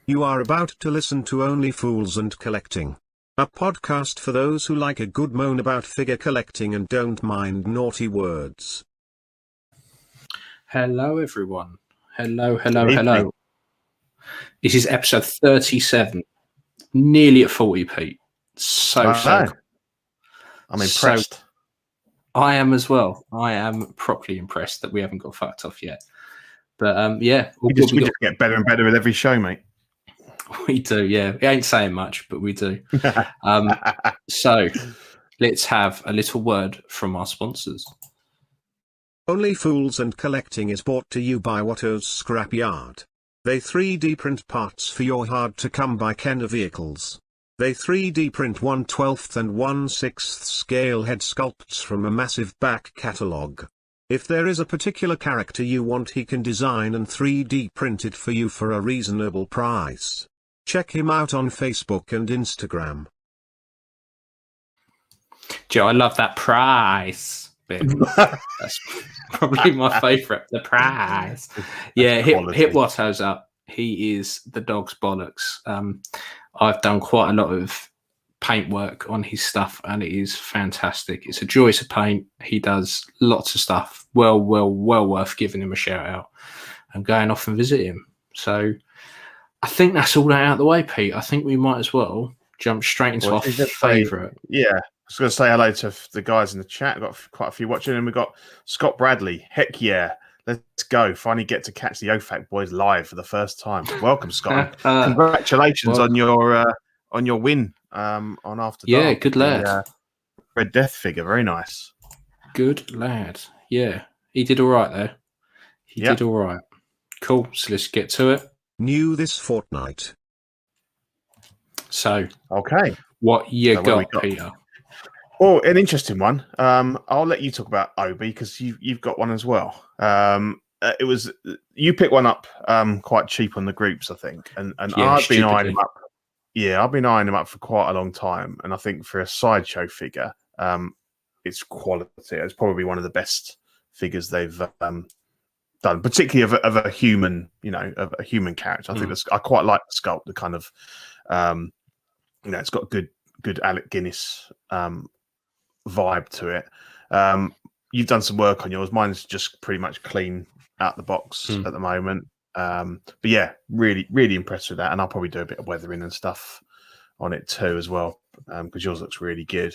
You are about to listen to Only Fools and Collecting, a podcast for those who like a good moan about figure collecting and don't mind naughty words. Hello, everyone. Hello. Evening. This is episode 37, nearly at 40, Pete. So I'm impressed. I am as well. I am properly impressed that we haven't got fucked off yet. But yeah, we just get better and better with every show, mate. We do, yeah. We ain't saying much, but we do. So let's have a little word from our sponsors. Only Fools and Collecting is brought to you by Watto's Scrapyard. They 3D print parts for your hard-to-come-by Kenner vehicles. They 3D print 1/12 and 1/6 scale head sculpts from a massive back catalogue. If there is a particular character you want, he can design and 3D print it for you for a reasonable price. Check him out on Facebook and Instagram. Joe, I love that price bit. That's probably my favourite. The price. Yeah, hit Watto's up. He is the dog's bollocks. I've done quite a lot of paint work on his stuff, and it is fantastic. It's a joy to paint. He does lots of stuff. Well worth giving him a shout out and going off and visit him. So I think that's all out of the way, Pete. I think we might as well jump straight into our favourite. Yeah, I was going to say hello to the guys in the chat. I've got quite a few watching, and we've got Scott Bradley. Heck yeah, let's go. Finally get to catch the OFAC boys live for the first time. Welcome, Scott. Congratulations on your win on After Dark. Yeah, good lad. The, Red Death figure, very nice. Good lad. Yeah, he did all right there. He did all right. Cool. So let's get to it. New this fortnight. So, okay, what you got, Peter? Oh, an interesting one. I'll let you talk about Obi because you've got one as well. It was you picked one up quite cheap on the groups, I think, and Yeah, I've been eyeing stupidly. him up. Yeah, I've been eyeing him up for quite a long time, and I think for a sideshow figure, it's quality. It's probably one of the best figures they've done, particularly of a human, of a human character. I think I quite like the sculpt, the kind of, it's got good Alec Guinness vibe to it. You've done some work on yours. Mine's just pretty much clean out the box at the moment. But yeah, really, really impressed with that. And I'll probably do a bit of weathering and stuff on it too as well, because yours looks really good.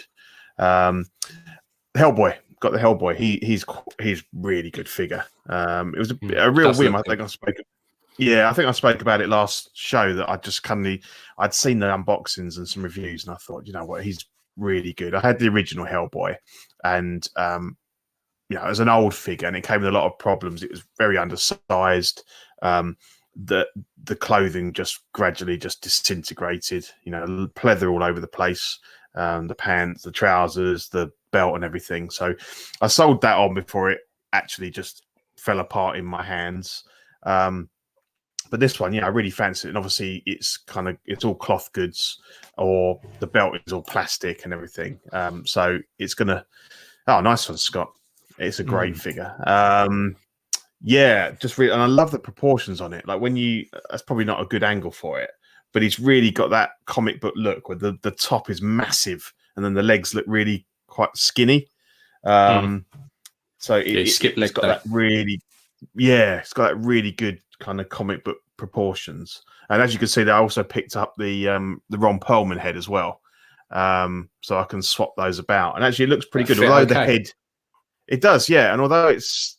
Hellboy, got the Hellboy. He's really good figure. It was a real whim. I think I spoke about it last show that I'd seen the unboxings and some reviews, and I thought, you know what, he's really good. I had the original Hellboy, and it was an old figure, and it came with a lot of problems. It was very undersized. The clothing just gradually just disintegrated. Pleather all over the place. The pants, the trousers, the belt, and everything. So I sold that on before it actually just fell apart in my hands. But this one, I really fancy it. And obviously it's all cloth goods, or the belt is all plastic and everything. So it's nice one, Scott. It's a great figure. And I love the proportions on it. Like that's probably not a good angle for it, but he's really got that comic book look where the top is massive and then the legs look really quite skinny. So it's got that really good kind of comic book proportions. And as you can see, they also picked up the Ron Perlman head as well. So I can swap those about. And actually it looks pretty good. Although the head, it does, yeah. And although it's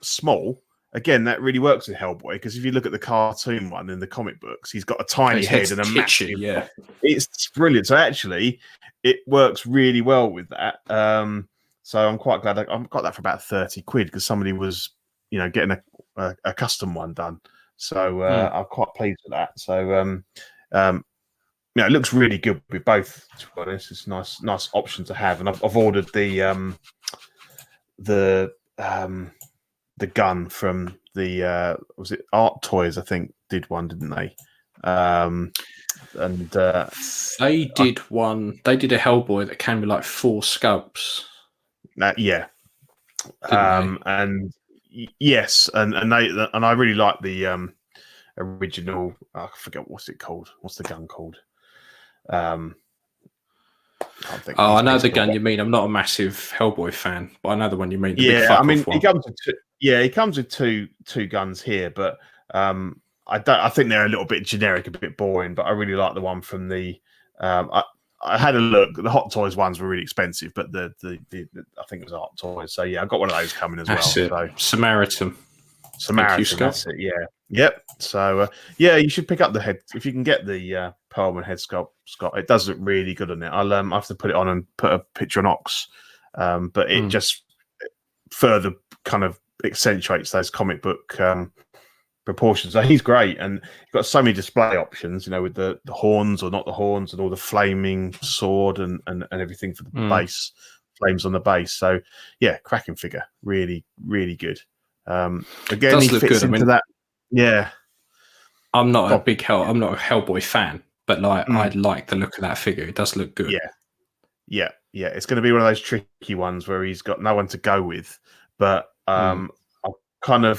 small, again, that really works with Hellboy, because if you look at the cartoon one in the comic books, he's got a tiny head and a massive. Yeah, it's brilliant. So actually, it works really well with that. So I'm quite glad I've got that for about 30 quid, because somebody was, getting a custom one done. So I'm quite pleased with that. So it looks really good with both. To be honest, it's a nice option to have. And I've ordered the gun from the was it Art Toys, I think, did one, didn't they? They did one. They did a Hellboy that came with like 4 sculpts. And yes, and I really like the original. I forget what's it called. What's the gun called? I know the gun you mean. I'm not a massive Hellboy fan, but I know the one you mean. The big I mean, one. he comes with two guns here, but I think they're a little bit generic, a bit boring. But I really like the one from the. I had a look. The Hot Toys ones were really expensive, but the I think it was a Hot Toys. So yeah, I got one of those coming as that's well. It. So Samaritan, that's it. Yeah. Yep. So yeah, you should pick up the head if you can get the Perlman head sculpt. Scott, it does look really good on it. I'll have to put it on and put a picture on Ox, but it just further kind of accentuates those comic book proportions. So he's great, and you've got so many display options, with the horns or not the horns, and all the flaming sword and everything for the base, flames on the base. So yeah, cracking figure, really, really good. Again, he fits into that. Yeah, I'm not a Hellboy fan, but I like the look of that figure. It does look good. Yeah. It's going to be one of those tricky ones where he's got no one to go with, but I'm going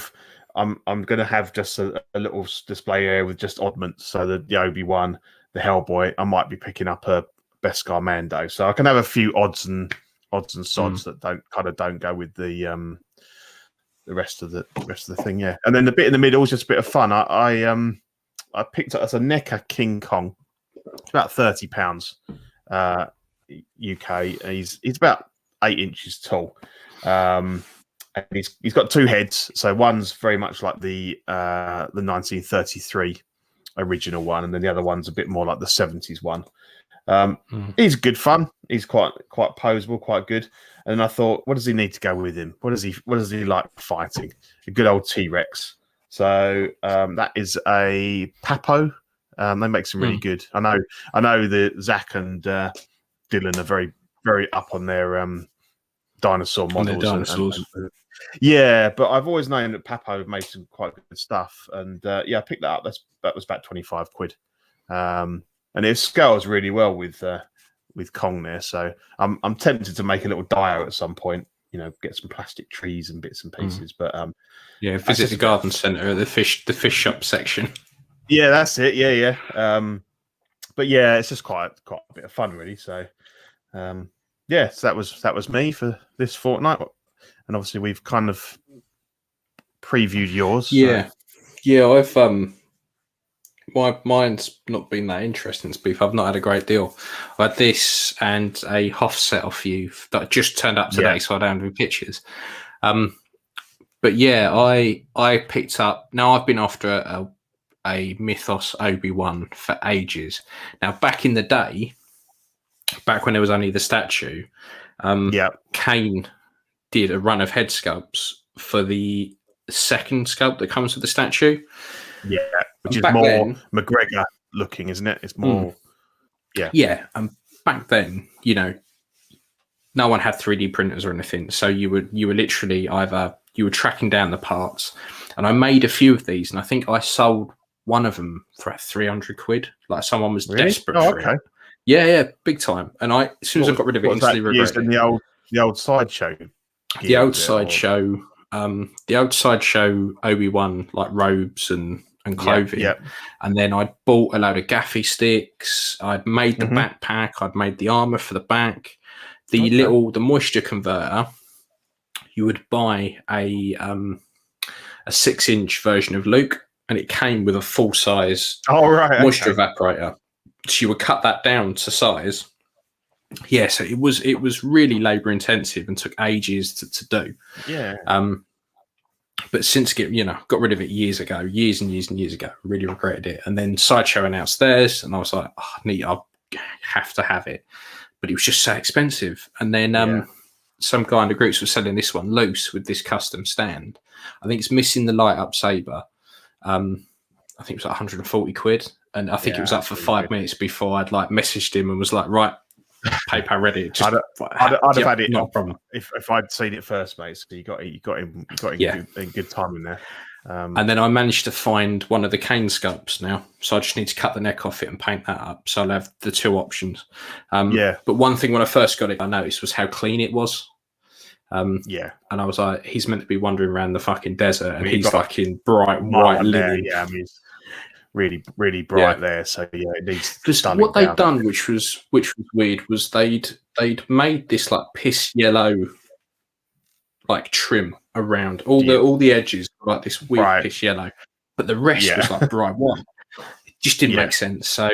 to have just a little display area with just oddments. So the Obi-Wan, the Hellboy, I might be picking up a Beskar Mando, so I can have a few odds and sods that don't go with the rest of the thing. Yeah, and then the bit in the middle is just a bit of fun. I picked up as a NECA King Kong. It's about £30 UK. He's about 8 inches tall. And he's got two heads. So one's very much like the 1933 original one, and then the other one's a bit more like the 70s one. He's good fun. He's quite posable, quite good. And I thought, what does he need to go with him? What does he like fighting? A good old T-Rex. So that is a Papo. They make some really good. I know the Zach and Dylan are very, very up on their dinosaur models. Yeah, but I've always known that Papo have made some quite good stuff. And I picked that up. That was about £25. And it scales really well with Kong there. So I'm tempted to make a little dio at some point. Get some plastic trees and bits and pieces. But visit the garden centre, the fish shop section. Yeah, that's it. Yeah. But yeah, it's just quite a bit of fun, really. So so that was me for this fortnight, and obviously we've kind of previewed yours. Yeah, I've mine's not been that interesting, Beef. I've not had a great deal. I had this and a Hoff set off you that just turned up today, so I don't have any pictures. But yeah, I picked up. Now I've been after a Mythos Obi-Wan for ages. Now back in the day, back when there was only the statue, Kane did a run of head sculpts for the second sculpt that comes with the statue. Yeah, which is more McGregor looking, isn't it? It's more, yeah. And back then, no one had 3D printers or anything, so you were literally either you were tracking down the parts. And I made a few of these, and I think I sold one of them for £300. Like someone was desperate for it. Yeah, big time. And as soon as I got rid of it, instantly regretted it. The old sideshow. The old sideshow. The old sideshow Obi-Wan like robes and clothing. And then I bought a load of gaffy sticks. I'd made the backpack. I'd made the armor for the back. The moisture converter. You would buy a 6-inch version of Luke, and it came with a full size moisture evaporator. So you would cut that down to size. Yeah, so it was really labour intensive and took ages to do. Yeah. But since got rid of it years and years ago, really regretted it. And then Sideshow announced theirs, and I was like, I have to have it. But it was just so expensive. And then some guy in the groups was selling this one loose with this custom stand. I think it's missing the light up saber. I think it was like £140, and I think it was up for 5 minutes before I'd messaged him and was like, right, PayPal ready. I'd have had it. Not a problem. If I'd seen it first, mate. So you got him in good time in there. And then I managed to find one of the Kane sculpts now, so I just need to cut the neck off it and paint that up. So I'll have the two options. But one thing when I first got it, I noticed was how clean it was. Yeah. And I was like, he's meant to be wandering around the fucking desert, and he's like in bright white White linen. there, yeah, I mean, it's really, really bright there. So yeah, it needs because what they'd done, which was weird, was they'd made this like piss yellow like trim around all the edges, like this weird piss yellow, but the rest was like bright white. It just didn't make sense. So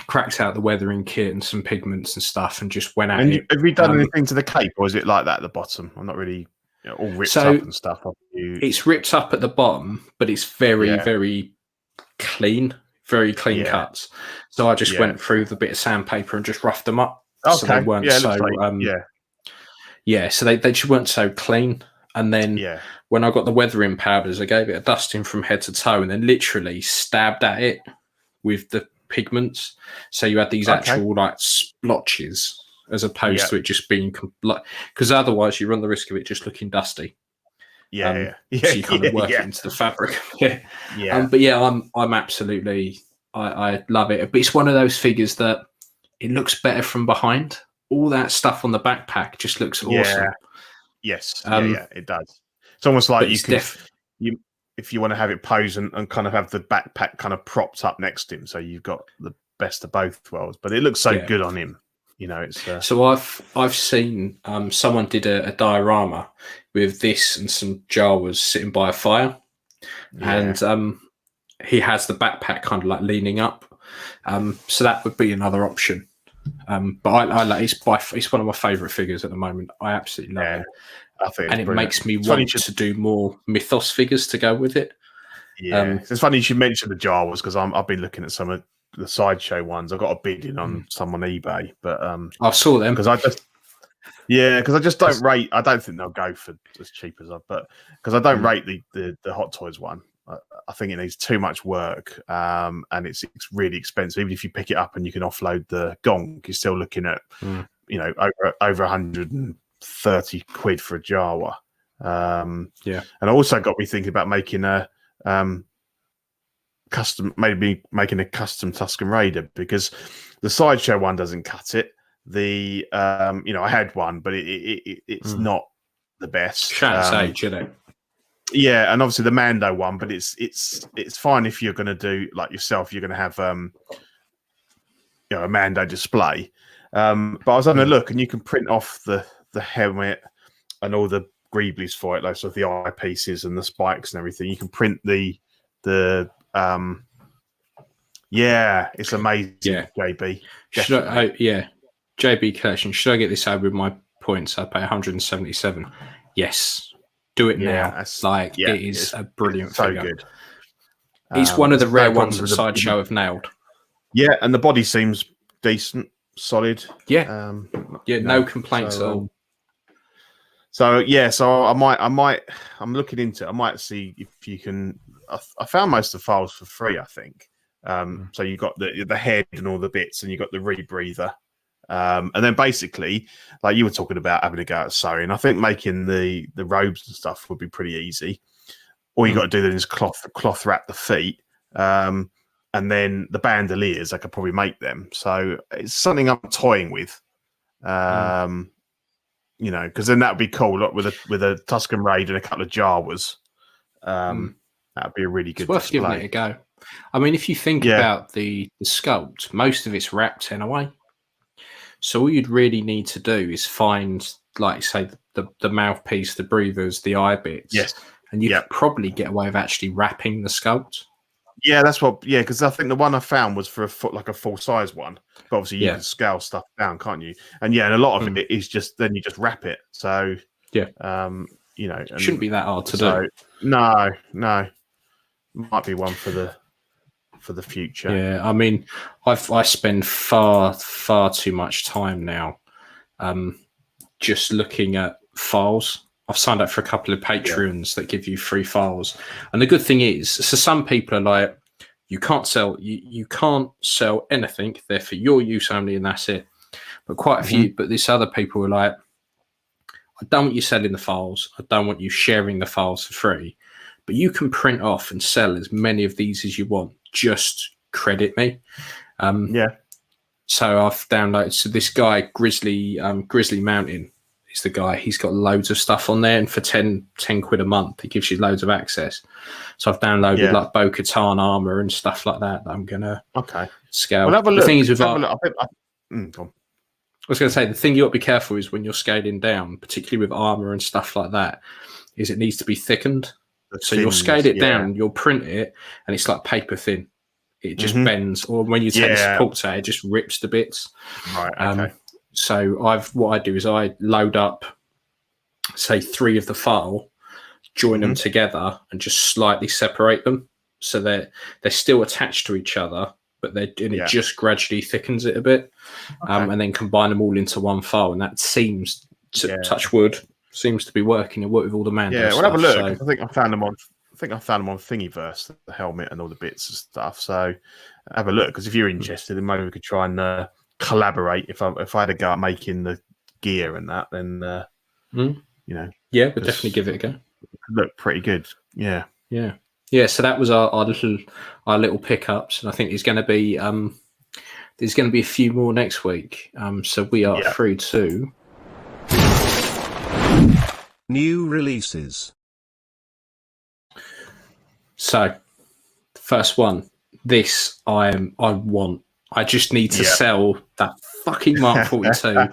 cracked out the weathering kit and some pigments and stuff, and just went at it. Have you done anything to the cape, or is it like that at the bottom? I'm not really all ripped up and stuff. It's ripped up at the bottom, but it's very, very clean, very clean cuts. So I just went through the bit of sandpaper and just roughed them up. Okay. So they weren't so so they just weren't so clean. And then when I got the weathering powders, I gave it a dusting from head to toe, and then literally stabbed at it with the pigments. So you had these actual like splotches, as opposed to it just being like, because otherwise you run the risk of it just looking dusty. So you kind of work it into the fabric. But I'm absolutely, I love it. But it's one of those figures that it looks better from behind. All that stuff on the backpack just looks awesome. Yes, it does. It's almost like if you want to have it pose and kind of have the backpack kind of propped up next to him, so you've got the best of both worlds. But it looks so good on him. You know, it's so I've seen someone did a diorama with this and some Jawas sitting by a fire, and he has the backpack kind of like leaning up. So that would be another option. But I like it's one of my favourite figures at the moment. I absolutely love it. I think it makes me want to do more Mythos figures to go with it. It's funny you should mention the Jawas, because I've been looking at some of the sideshow ones. I got a bid in on some on eBay, but I saw them because I just don't rate. I don't think they'll go for as cheap as but because I don't rate the Hot Toys one. I think it needs too much work, and it's really expensive. Even if you pick it up and you can offload the gong, you're still looking at over 130 quid for a Jawa. And I also got me thinking about making a custom Tuscan Raider, because the sideshow one doesn't cut it. The I had one, but it's not the best. Shan't age, isn't it? Yeah, and obviously the Mando one, but it's fine if you're going to do like yourself. You're going to have a Mando display. But I was having a look, and you can print off the helmet and all the greeblies for it, like sort of the eyepieces and the spikes and everything. You can print it's amazing. JB. JB collection. Should I get this over with my points? I pay 177. Yes. Do it now. It is a brilliant figure. Good. It's one of the rare ones that Sideshow have nailed. Yeah, and the body seems decent, solid. Yeah, no complaints at all. So I'm looking into it. I might see if you can. I found most of the files for free, I think. So you got the head and all the bits, and you got the rebreather. And then basically, like you were talking about having to go out sewing, I think making the robes and stuff would be pretty easy. All you got to do then is cloth wrap the feet, and then the bandoliers, I could probably make them. So it's something I'm toying with, because then that would be cool. Like with a Tuscan Raider and a couple of Jawas, that would be a really good. It's worth display. giving it a go. I mean, if you think about the sculpt, most of it's wrapped anyway. So all you'd really need to do is find, like, say, the mouthpiece, the breathers, the eye bits. Yes. And you could probably get away with actually wrapping the sculpt. Yeah, that's what. Yeah, because I think the one I found was for a full size one. But obviously, you can scale stuff down, can't you? And and a lot of it is just then you just wrap it. So it shouldn't be that hard to do. No, might be one for the future. Yeah, I mean, I spend far too much time now just looking at files. I've signed up for a couple of Patreons that give you free files, and the good thing is, so some people are like, you can't sell anything, they're for your use only, and that's it. But quite a few, but this other people are like, I don't want you selling the files, I don't want you sharing the files for free, but you can print off and sell as many of these as you want. Just credit me. So I've downloaded. So this guy, Grizzly Mountain, is the guy. He's got loads of stuff on there, and for 10 quid a month, it gives you loads of access. So I've downloaded like Bo-Katan armor and stuff like that I'm gonna scale. Well, have a look. The thing is with go on. I was going to say, the thing you ought to be careful is when you're scaling down, particularly with armor and stuff like that, is it needs to be thickened. So you'll scale it down, you'll print it, and it's like paper thin. It just bends, or when you take the supports out, it just rips to bits. Right. Okay. So what I do is I load up, say, 3 of the file, join them together, and just slightly separate them so they're still attached to each other, but it just gradually thickens it a bit, and then combine them all into one file, and that seems to touch wood. Seems to be working. It worked with all the Mando. Yeah, we'll have a look. So, I think I found them on Thingiverse, the helmet and all the bits and stuff. So have a look, because if you're interested, then maybe we could try and collaborate. If I had to go at making the gear and that, then you know, we'll definitely give it a go. Look pretty good. Yeah. So that was our little pickups, and I think there's going to be a few more next week. So we are through to new releases. So, first one. This I want. I just need to sell that fucking Mark 42,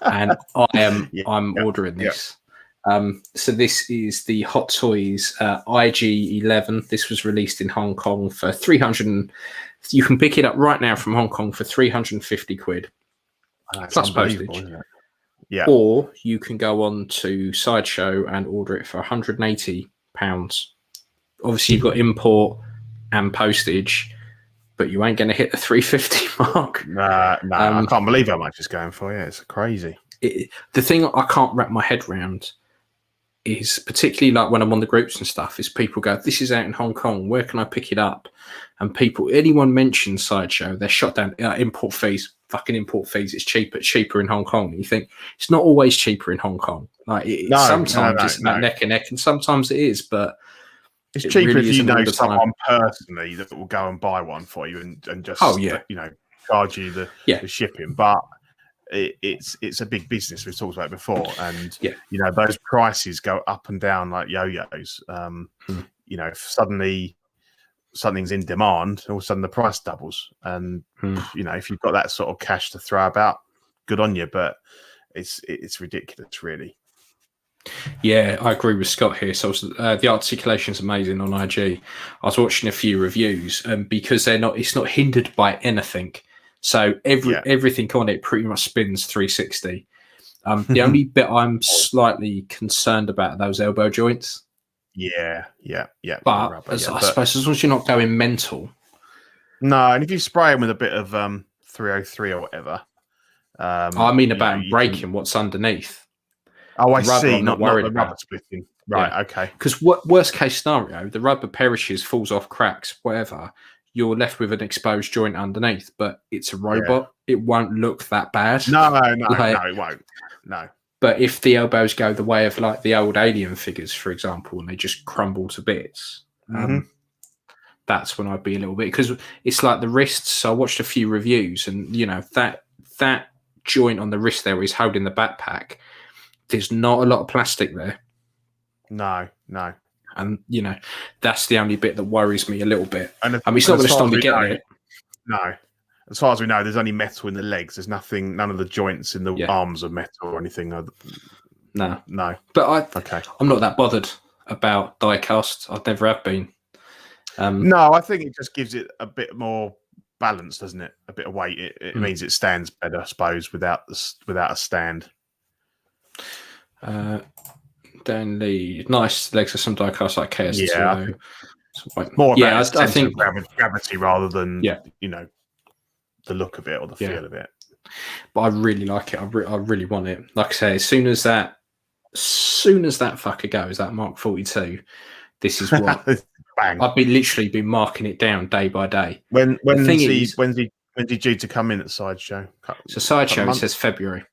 and I'm ordering this. So this is the Hot Toys IG-11. This was released in Hong Kong for 300. You can pick it up right now from Hong Kong for 350 quid plus postage. Yeah. Or you can go on to Sideshow and order it for £180. Obviously, you've got import and postage, but you ain't going to hit the 350 mark. Nah, I can't believe how much it's going for. Yeah, it's crazy. The thing I can't wrap my head around is, particularly like when I'm on the groups and stuff, is people go, "This is out in Hong Kong. Where can I pick it up?" And anyone mentions Sideshow, they're shot down. Import fees, fucking import fees. It's cheaper in Hong Kong. And you think it's not always cheaper in Hong Kong. Like sometimes it's neck and neck, and sometimes it is. But it's cheaper really if you know someone personally that will go and buy one for you and just charge you the shipping. But it's a big business. We've talked about it before, and those prices go up and down like yo-yos. If suddenly something's in demand, all of a sudden the price doubles, and if you've got that sort of cash to throw about, good on you. But it's ridiculous, really. Yeah, I agree with Scott here. So the articulation is amazing on IG. I was watching a few reviews, because it's not hindered by anything. So everything on it pretty much spins 360. The only bit I'm slightly concerned about are those elbow joints. Yeah. But I suppose as long as you're not going mental. No, and if you spray them with a bit of 303 or whatever. I mean about breaking what's underneath. Oh, I see. Not the rubber splitting. Right, okay. Because worst case scenario, the rubber perishes, falls off, cracks, whatever. You're left with an exposed joint underneath, but it's a robot. Yeah. It won't look that bad. No, it won't. No. But if the elbows go the way of like the old Alien figures, for example, and they just crumble to bits, that's when I'd be a little bit, because it's like the wrists. So I watched a few reviews, and that joint on the wrist there is holding the backpack. There's not a lot of plastic there. No. And, that's the only bit that worries me a little bit. And it's not going to stop me getting it. No. As far as we know, there's only metal in the legs. There's none of the joints in the arms are metal or anything. No. But I'm not that bothered about die cast. I never have been. No, I think it just gives it a bit more balance, doesn't it? A bit of weight. It means it stands better, I suppose, without a stand. Dan Lee, nice legs of some die cast like KS2. Yeah, more about I think gravity rather than the look of it or the feel of it. But I really like it. I really want it. Like I say, as soon as that fucker goes, that Mark 42, this is what bang. I've literally been marking it down day by day. When's he due to come in at Sideshow? So Sideshow, it says February.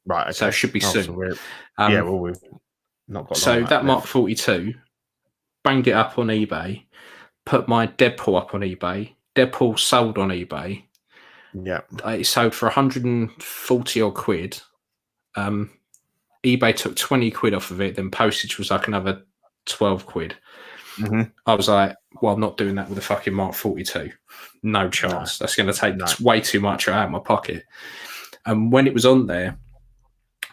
Right. Okay. So it should be soon. So we've not got. So that Mark 42, banged it up on eBay, put my Deadpool up on eBay. Deadpool sold on eBay. Yeah, it sold for 140 odd quid. eBay took 20 quid off of it, then postage was like another 12 quid. Mm-hmm. I was like, well, I'm not doing that with a fucking Mark 42. No chance. That's going to take way too much out of my pocket. And when it was on there,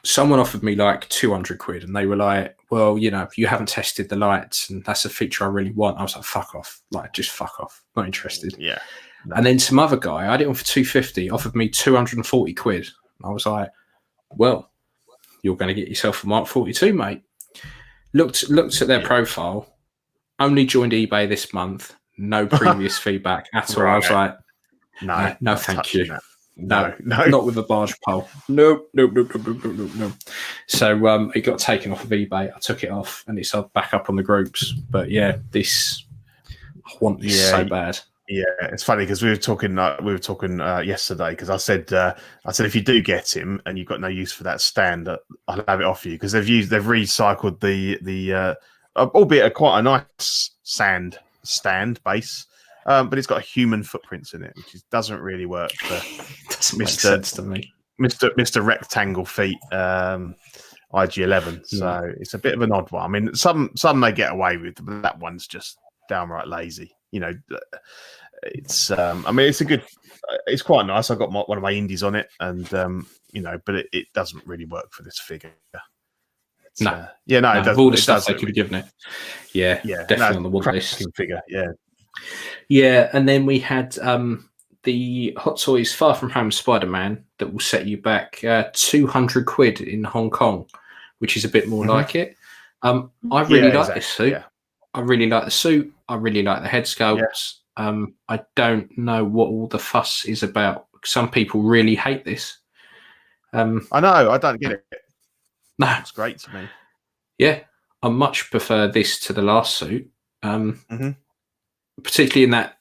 someone offered me like 200 quid, and they were like, well, you haven't tested the lights, and that's a feature I really want. I was like, fuck off. Like, just fuck off. Not interested. Yeah. No. And then some other guy, I had it on for 250, offered me 240 quid. I was like, well, you're going to get yourself a Mark 42, mate. Looked at their profile, only joined eBay this month, no previous feedback at all. I was like, no, thank you. No, not with a barge pole. Nope. So it got taken off of eBay. I took it off, and it's back up on the groups. But yeah, I want this so bad. Yeah, it's funny because we were talking yesterday, because I said if you do get him and you've got no use for that stand, I'll have it off you, because they've recycled the albeit quite a nice stand base, but it's got human footprints in it, which doesn't really work for doesn't make sense to me. Mr. Rectangle Feet IG11. So it's a bit of an odd one. I mean, some they get away with, but that one's just downright lazy. It's it's quite nice. I got one of my indies on it, and but it doesn't really work for this figure. It doesn't. All the stuff they could have given it. Yeah, definitely on the want list. Figure, yeah. And then we had the Hot Toys Far From Home Spider-Man that will set you back 200 quid in Hong Kong, which is a bit more like it. I really like this suit. Yeah. I really like the suit. I really like the head sculpts. Yeah. I don't know what all the fuss is about. Some people really hate this. I know. I don't get it. No, it's great to me. Yeah, I much prefer this to the last suit. Particularly in that,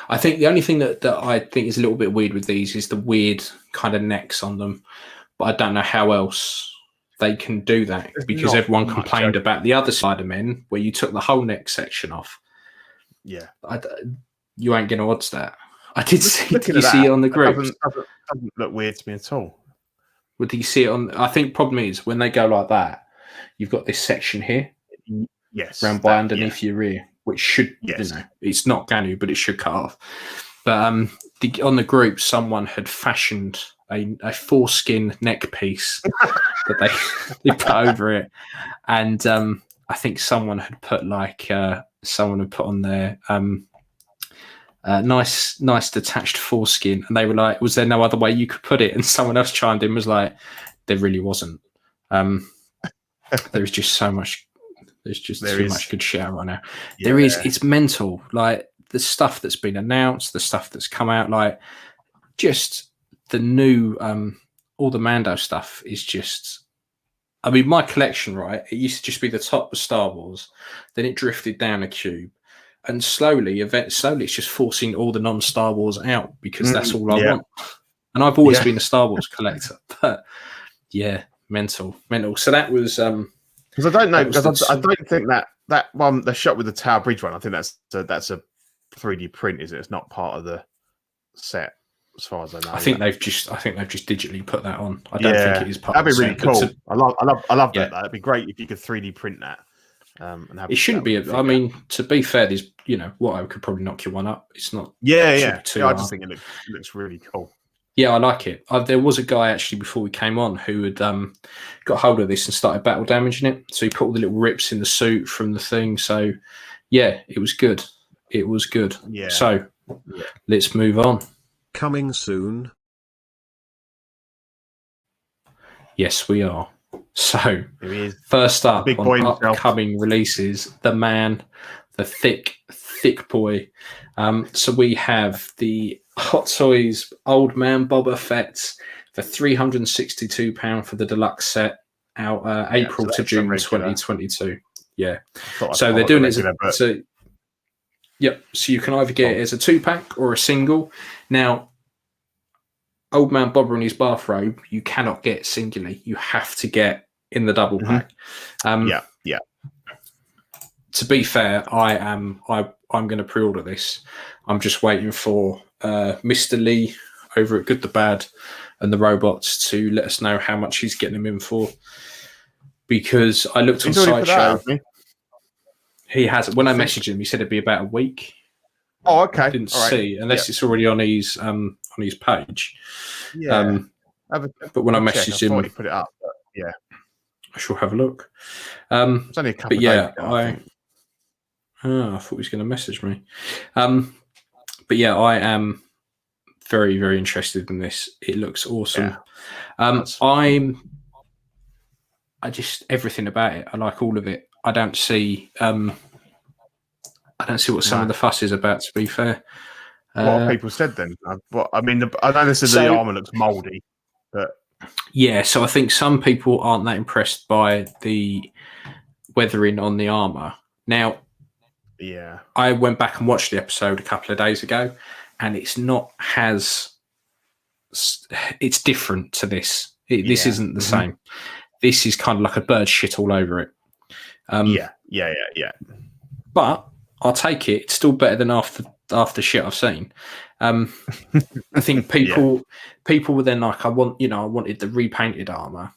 I think the only thing that I think is a little bit weird with these is the weird kind of necks on them. But I don't know how else they can do that, because everyone complained about the other Spider-Men where you took the whole neck section off. Yeah, you ain't going to odds that. I did see. Did you see it on the group? Doesn't look weird to me at all. Well, do you see it on? I think problem is when they go like that, you've got this section here, round by underneath your ear, which should, it's not going to, but it should cut off. But on the group, someone had fashioned a foreskin neck piece that they put over it, and I think someone had put on there nice detached foreskin, and they were like, was there no other way you could put it? And someone else chimed in, was like, there really wasn't. There's just so much. There's just too much good shit out right now. Yeah. There is. It's mental. Like the stuff that's been announced, the stuff that's come out, like just the new, all the Mando stuff is just. I mean, my collection, right? It used to just be the top of Star Wars, then it drifted down a cube, and slowly, it's just forcing all the non-Star Wars out, because that's all I want. And I've always been a Star Wars collector, but mental. So that was because I don't know, because I don't think that one, the shot with the Tower Bridge one, I think that's a 3D print, is it? It's not part of the set, as far as I know. I think they've just digitally put that on. I don't think it is part. That'd of be really set, cool. I love that. That'd be great if you could 3D print that. And have it shouldn't be. I mean, to be fair, there's what I could probably knock you one up. It's not. I just think it looks really cool. Yeah, I like it. There was a guy actually before we came on who had got hold of this and started battle damaging it. So he put all the little rips in the suit from the thing. So yeah, it was good. It was good. Yeah. So let's move on. Coming soon. Yes, we are. So first up on upcoming releases, the man, the thick boy. So we have the Hot Toys Old Man Boba Fett for £362 for the deluxe set, out April to June 2022. Yeah. So they're doing it so you can either get it as a 2-pack or a single. Now, Old Man Boba in his bathrobe, you cannot get singly. You have to get in the double pack. To be fair, I'm going to pre-order this. I'm just waiting for Mr. Lee over at Good the Bad and the Robots to let us know how much he's getting them in for. because I looked on He's already put that out, Sideshow. hasn't He hasn't. When I messaged him, he said it'd be about a week. Oh, okay. Didn't All right. see unless it's already on his page. Yeah. But when I messaged him, he put it up. But yeah, I shall have a look. It's only a couple but of yeah, days ago, I think. I thought he was going to message me. But yeah, I am very, very interested in this. It looks awesome. Yeah. I just everything about it. I like all of it. I don't see what some of the fuss is about. To be fair, What have people said then? I mean, I know they said the armor looks mouldy, but yeah. So I think some people aren't that impressed by the weathering on the armor. Now, yeah, I went back and watched the episode a couple of days ago, and it's different to this. This isn't the same. This is kind of like a bird shit all over it. Yeah. But I'll take it. It's still better than after shit I've seen. I think people were then like, I wanted the repainted armor.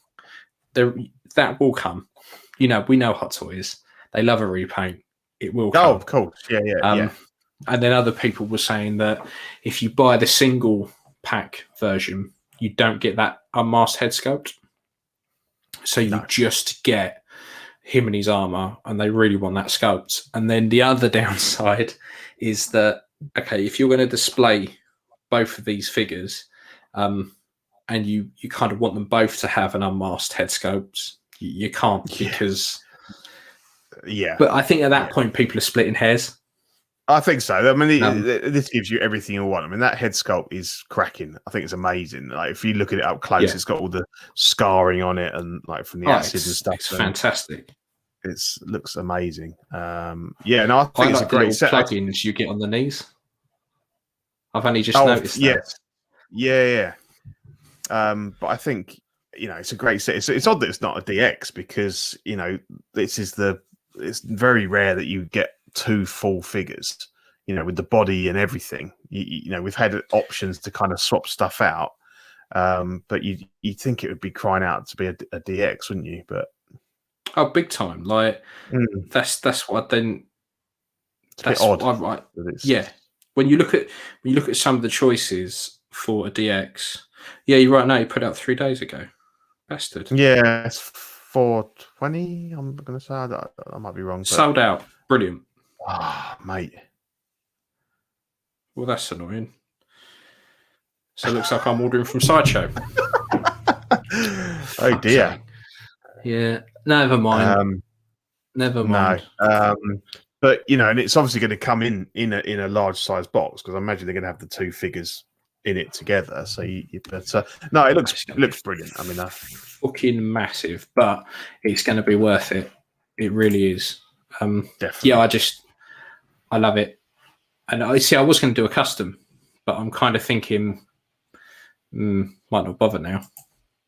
That will come. We know Hot Toys. They love a repaint. It will come. Oh, of course. Yeah. And then other people were saying that if you buy the single pack version, you don't get that unmasked head sculpt. So you just get him and his armor, and they really want that sculpt. And then the other downside is that, okay, if you're going to display both of these figures, and you kind of want them both to have an unmasked head sculpt, you can't because... Yeah. But I think at that point, people are splitting hairs. I think so. I mean, this gives you everything you want. I mean, that head sculpt is cracking. I think it's amazing. Like, if you look at it up close, it's got all the scarring on it and like from the acid and stuff. It's fantastic. It looks amazing. I think it's a great set. Plugins you get on the knees. I've only just noticed that. Yes. Yeah. But I think it's a great set. It's odd that it's not a DX because it's very rare that you get two full figures, with the body and everything. We've had options to kind of swap stuff out, but you think it would be crying out to be a DX, wouldn't you? But big time! Like that's what I didn't. That's odd. Right. Yeah, when you look at some of the choices for a DX, yeah, you're right. Now you put it out 3 days ago, bastard. Yeah, it's 420. I'm gonna say I might be wrong. But... Sold out. Brilliant. Ah, mate. Well, that's annoying. So it looks like I'm ordering from Sideshow. Oh dear. Yeah. Never mind. Never mind. No. But and it's obviously going to come in a large size box because I imagine they're going to have the two figures in it together. So no, it looks brilliant. I mean, fucking massive, but it's going to be worth it. It really is. Definitely. Yeah, I love it. And I was going to do a custom, but I'm kind of thinking, might not bother now.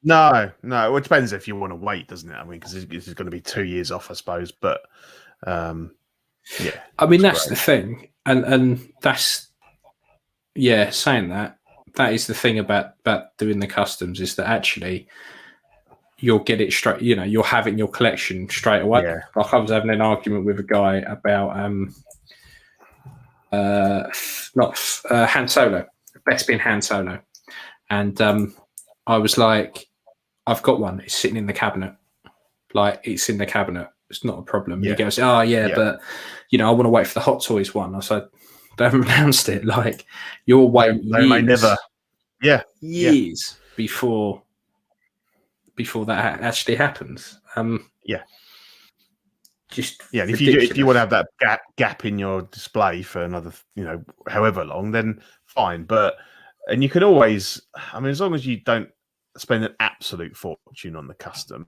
No. Well, it depends if you want to wait, doesn't it? I mean, because this is going to be 2 years off, I suppose. But yeah, I mean that's great. The thing, and that's saying that is the thing about doing the customs is that actually you'll get it straight. You'll have it in your collection straight away. Yeah. Like I was having an argument with a guy about Han Solo, best being Han Solo, and I was like, I've got one. It's sitting in the cabinet. Like it's in the cabinet. It's not a problem. Yeah. He goes, oh yeah, but I want to wait for the Hot Toys one. I said, they haven't announced it. Like you'll wait years before that actually happens. If you want to have that gap in your display for another however long, then fine. And you can always, I mean, as long as you don't spend an absolute fortune on the custom,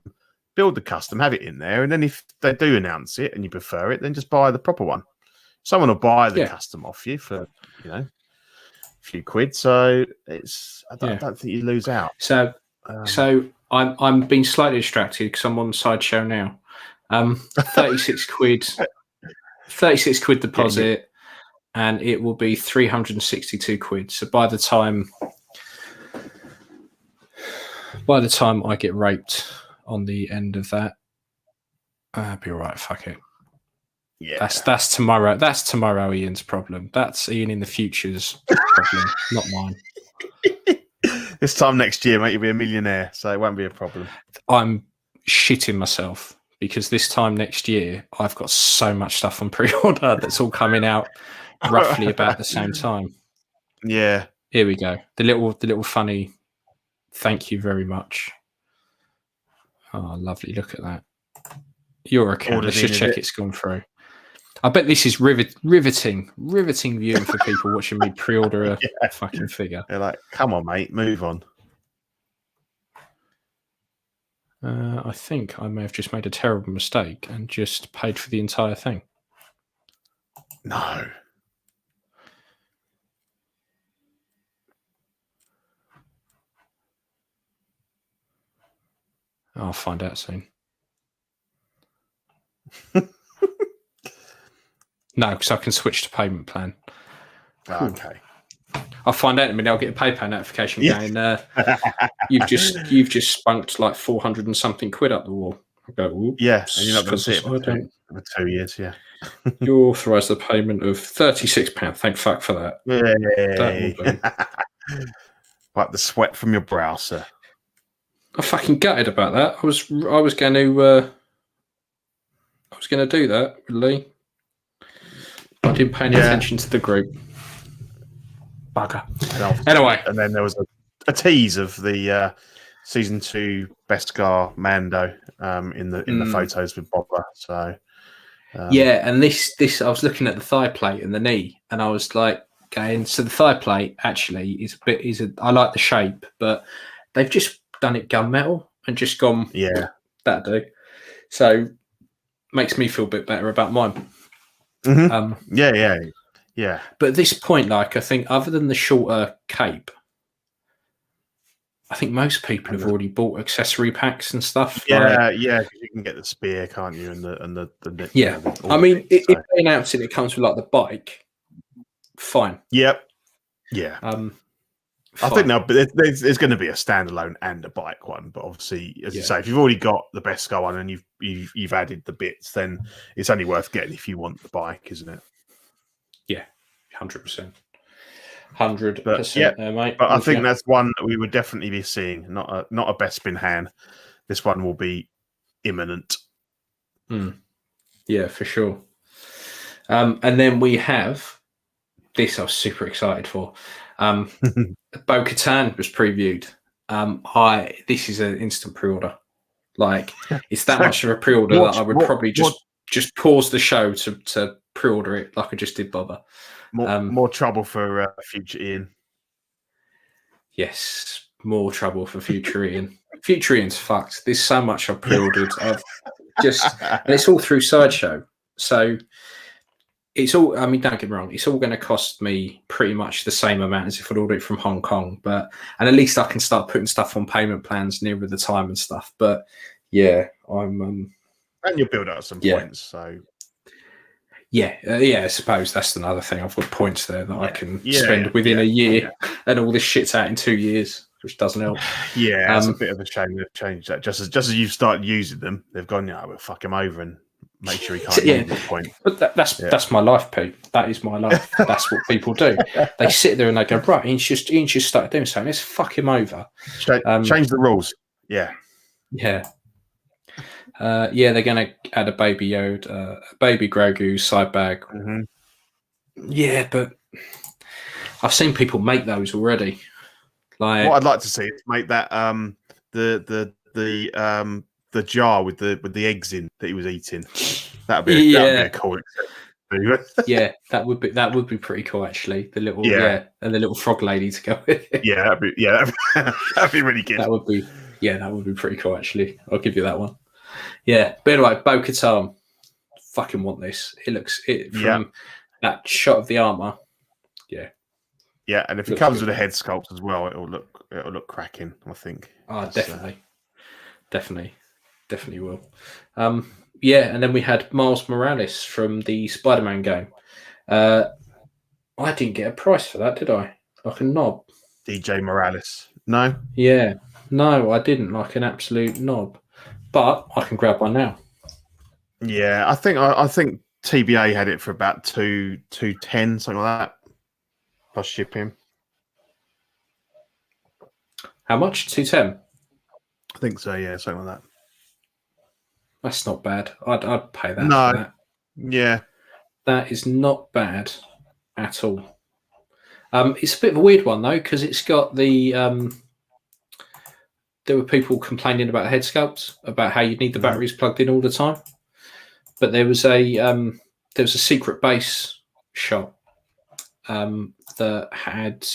build the custom, have it in there, and then if they do announce it and you prefer it, then just buy the proper one. Someone will buy the custom off you for a few quid. So I don't think you lose out. So I'm being slightly distracted because I'm on Sideshow now. 36 quid, 36 quid deposit, and it will be 362 quid. So by the time I get raped on the end of that, I'll be all right. Fuck it. Yeah, that's tomorrow. That's tomorrow. Ian's problem. That's Ian in the future's problem, not mine. This time next year, mate, you'll be a millionaire, so it won't be a problem. I'm shitting myself because this time next year, I've got so much stuff on pre-order that's all coming out roughly about the same time. Yeah. Here we go. The little funny. Thank you very much. Oh, lovely. Look at that. Your account. Let's just check it's gone through. I bet this is riveting viewing for people watching me pre-order a fucking figure. They're like, come on, mate, move on. I think I may have just made a terrible mistake and just paid for the entire thing. No. I'll find out soon. No, because I can switch to payment plan. Cool. Okay. I'll find out in a minute. I'll get a PayPal notification going. You've just spunked like 400 and something quid up the wall. I go, oops. Yeah, and you're not going to see it for 2 years. Yeah. You authorised the payment of £36. Thank fuck for that. Yeah. Wipe the sweat from your brow, sir. I'm fucking gutted about that. I was going to do that with Lee. I didn't pay any attention to the group. Bugger. Anyway. And then there was a tease of the season 2 Beskar Mando in the photos with Bobber. So and this I was looking at the thigh plate and the knee, and I was like going, so the thigh plate actually I like the shape, but they've just done it gunmetal and just gone that'll do. So makes me feel a bit better about mine. Mm-hmm. Yeah. But at this point, like, I think other than the shorter cape, I think most people have already bought accessory packs and stuff. Yeah, you can get the spear, can't you? And the yeah. I mean, if they announce it comes with like the bike, fine. Yep. Yeah. I think now, but there's going to be a standalone and a bike one. But obviously, as you say, if you've already got the Beskar one and you've added the bits, then it's only worth getting if you want the bike, isn't it? Yeah, 100%. 100%, mate. But I think that's one that we would definitely be seeing. Not a Bespin hand. This one will be imminent. Yeah, for sure. And then we have this. I was super excited for. Bo-Katan was previewed. This is an instant pre-order. Like, it's that much of a pre-order that I would probably just pause the show to pre-order it, like I just did Bobber. More trouble for future Ian. Yes, more trouble for future Ian. Future Ian's fucked. There's so much I've pre-ordered. And it's all through Sideshow. So it's all, I mean, don't get me wrong, it's all going to cost me pretty much the same amount as if I'd ordered it from Hong Kong. And at least I can start putting stuff on payment plans nearer the time and stuff. But yeah, I'm. And you'll build up some points. So. Yeah, I suppose that's another thing. I've got points there that I can spend within a year, and all this shit's out in 2 years, which doesn't help. Yeah, it's a bit of a shame they've changed that. Just as you start using them, they've gone, we'll fuck him over and make sure he can't use the point. But that's my life, Pete. That is my life. That's what people do. They sit there and they go, right, Ian's just started doing something. Let's fuck him over. Change the rules. Yeah. Yeah. They're going to add a baby Yoda, a baby Grogu side bag. Mm-hmm. Yeah, but I've seen people make those already. Like, what I'd like to see is make that the jar with the eggs in that he was eating. That'd be a cool. Yeah, that would be pretty cool actually. The little and the little frog lady to go with it. That'd be really good. That would be pretty cool actually. I'll give you that one. Yeah, but anyway, Bo-Katan, fucking want this. From that shot of the armor. Yeah, and if it comes with a head sculpt as well, it'll look cracking, I think. Oh, definitely will. And then we had Miles Morales from the Spider-Man game. I didn't get a price for that, did I? Like a knob. DJ Morales. No? Yeah. No, I didn't, like an absolute knob. But I can grab one now. Yeah, I think TBA had it for about 210, something like that, plus shipping. How much? 210. I think so. Yeah, something like that. That's not bad. I'd pay that No. for that. Yeah. That is not bad at all. It's a bit of a weird one though, because it's got the. There were people complaining about head sculpts, about how you need the batteries plugged in all the time. But there was a secret base shop that had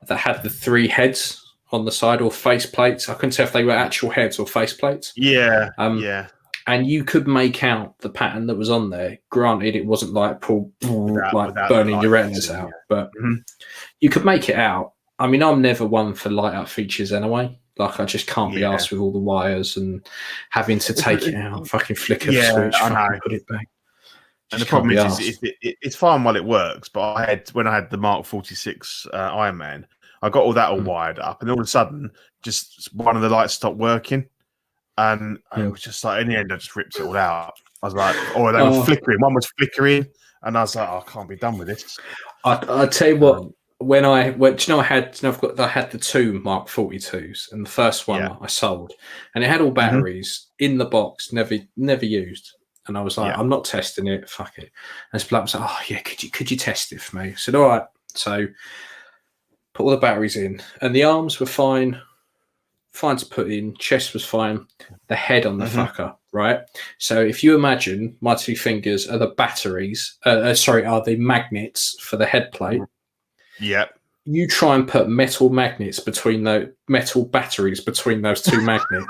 the 3 heads on the side, or face plates. I couldn't tell if they were actual heads or face plates. Yeah. Yeah. And you could make out the pattern that was on there. Granted, it wasn't like without burning your retinas out, but you could make it out. I mean, I'm never one for light up features anyway. Like, I just can't be arsed with all the wires and having to take it out, fucking flicker the switch, fucking put it back. And the problem is it's fine while it works, but when I had the Mark 46 Iron Man, I got all that all wired up, and all of a sudden, just one of the lights stopped working. And it was just like, in the end, I just ripped it all out. I was like, they were flickering. One was flickering, and I was like, I can't be done with this. I tell you what, I had the 2 Mark 42s, and the first one I sold, and it had all batteries in the box, never used. And I was like, I'm not testing it. Fuck it. And Splat was like, oh yeah, could you test it for me? I said, all right. So put all the batteries in, and the arms were fine to put in. Chest was fine. The head on the fucker, right? So if you imagine my 2 fingers are the batteries, are the magnets for the head plate. Yeah. You try and put metal batteries between those 2 magnets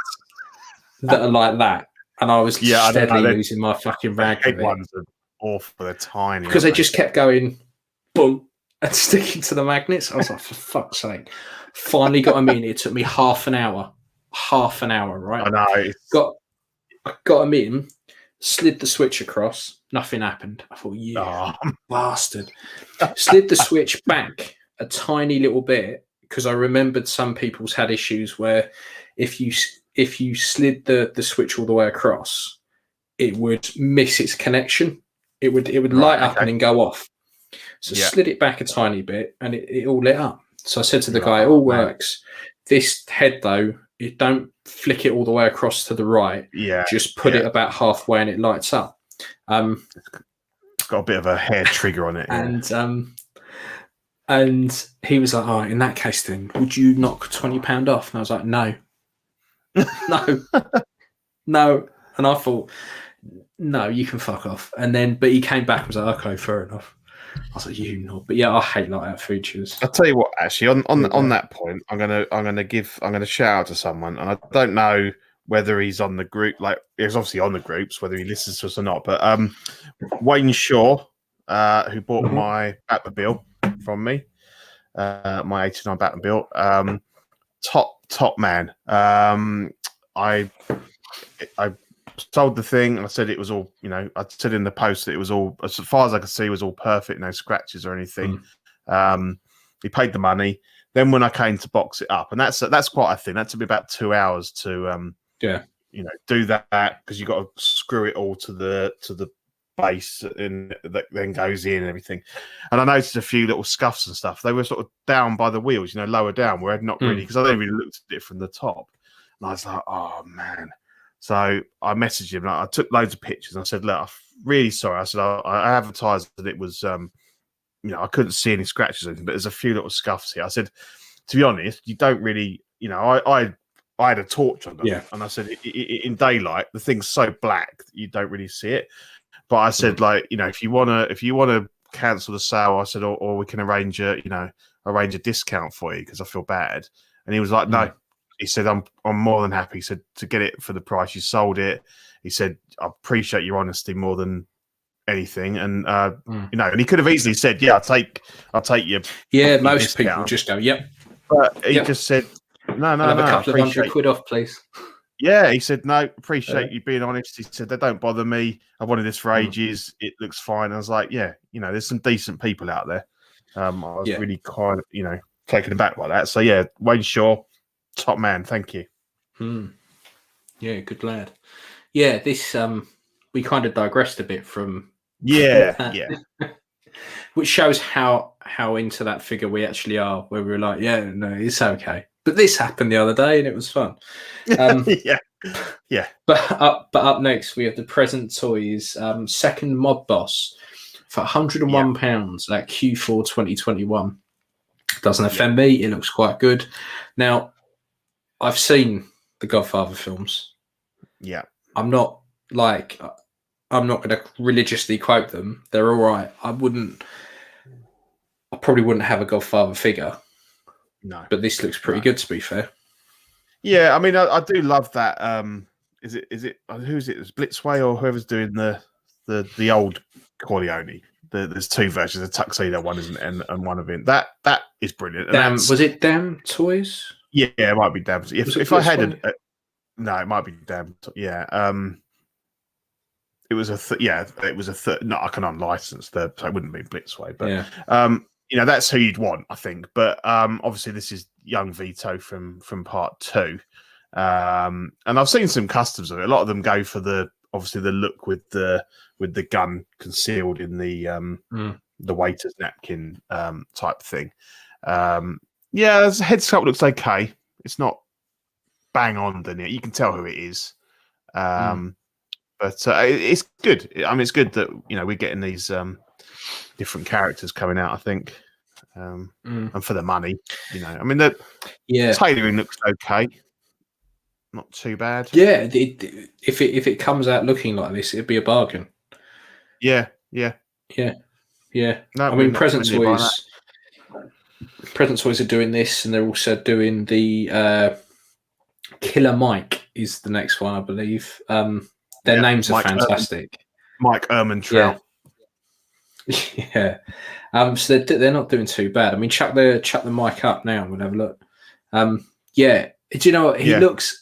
that are like that. And I was steadily losing my fucking rag. The head ones are awful. They're tiny. Because they just kept going, boom, and sticking to the magnets. I was like, for fuck's sake. Finally got them in. It took me half an hour, right? I know. Got them in, slid the switch across. Nothing happened. I thought, bastard. Slid the switch back a tiny little bit, because I remembered some people's had issues where if you slid the switch all the way across, it would miss its connection. It would light up and then go off. So slid it back a tiny bit, and it all lit up. So I said to the guy, it all works. This head, though, you don't flick it all the way across to the right. Yeah. Just put it about halfway and it lights up. It's got a bit of a hair trigger on it. And he was like, oh, in that case, then, would you knock £20 off? And I was like, no. No. And I thought, no, you can fuck off. But he came back and was like, okay, fair enough. I was like, you know, but yeah, I hate like that features. I'll tell you what, actually, on that point, I'm gonna shout out to someone, and I don't know whether he's on the group, like he's obviously on the groups, whether he listens to us or not. But Wayne Shaw, who bought my Batmobile from me, my 89 Batmobile, top man. I sold the thing. I said it was all, I said in the post that it was all, as far as I could see, it was all perfect, no scratches or anything. He paid the money. Then when I came to box it up, and that's quite a thing. That took me about 2 hours to do that, because you got to screw it all to the base, and that then goes in and everything. And I noticed a few little scuffs and stuff. They were sort of down by the wheels, lower down, where I'd not really, because I didn't really looked at it from the top. And I was like, oh man. So I messaged him. I took loads of pictures. And I said, look, I'm really sorry. I said, I advertised that it was, I couldn't see any scratches or anything, but there's a few little scuffs here. I said, to be honest, you don't really, I had a torch on them. Yeah. And I said, in daylight, the thing's so black that you don't really see it. But I said, if you want to cancel the sale, I said, or we can arrange a discount for you, because I feel bad. And he was like, no. He said, I'm more than happy. He said, to get it for the price you sold it. He said, I appreciate your honesty more than anything. And and he could have easily said, yeah, I'll take your most discount. People just go, yep. But he just said, no, have a couple of £100 off, please. Yeah, he said, no, appreciate you being honest. He said, they don't bother me. I've wanted this for ages. It looks fine. I was like, yeah, there's some decent people out there. I was really kind of, taken aback by that. So yeah, Wayne Shaw, top man, thank you. Yeah, good lad. Yeah, this we kind of digressed a bit from yeah. which shows how into that figure we actually are, where we were like, yeah, no, it's okay. But this happened the other day and it was fun. Yeah. But up next we have the Present Toys second Mob Boss for £101 at Q4 2021. Doesn't offend me. It looks quite good. Now, I've seen the Godfather films. Yeah. I'm not going to religiously quote them. They're all right. I probably wouldn't have a Godfather figure. No. But this looks pretty good, to be fair. Yeah, I mean, I do love that. Is it who's it? Is Blitzway or whoever's doing the old Corleone? There's two versions, a tuxedo one, isn't it, and one of it. That is brilliant. And was it Damn Toys? Yeah, it might be Damn. If I had no, it might be Damn. Yeah. It was it was a third. No, I can unlicense so it wouldn't be Blitzway, but that's who you'd want, I think. But obviously, this is young Vito from part 2, and I've seen some customs of it. A lot of them go for the look with the gun concealed in the waiter's napkin type thing. The head sculpt looks okay. It's not bang on, doesn't it? You can tell who it is. But it's good. I mean, it's good that we're getting these different characters coming out. I think, and for the money, I mean, the tailoring looks okay, not too bad. Yeah, if it comes out looking like this, it'd be a bargain. Yeah. No, I mean, Present Toys are doing this, and they're also doing the Killer Mike is the next one, I believe. Their names are fantastic. Mike Ehrmantraut. Yeah. So they're not doing too bad. I mean, chuck the mic up now and we'll have a look. Do you know what he looks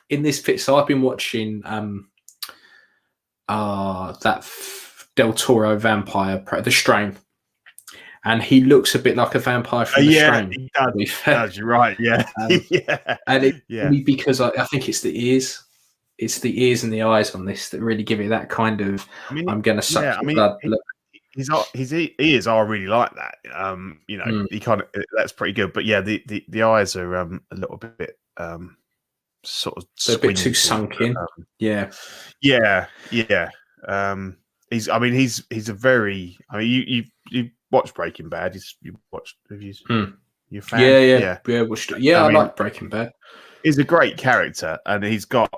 in this pit? So I've been watching that Del Toro vampire, The Strain, and he looks a bit like a vampire from The Strain. He does. You're right. Yeah, and because I think it's the ears. It's the ears and the eyes on this that really give it that kind of I'm going to suck your blood look. His ears are really like that. He kind of that's pretty good. But yeah, the eyes are a little bit sort of a bit too sunk in. Yeah. He's a very. I mean, you watched Breaking Bad. You watched reviews. You fan? Yeah. Watched it. I like Breaking Bad. He's a great character, and he's got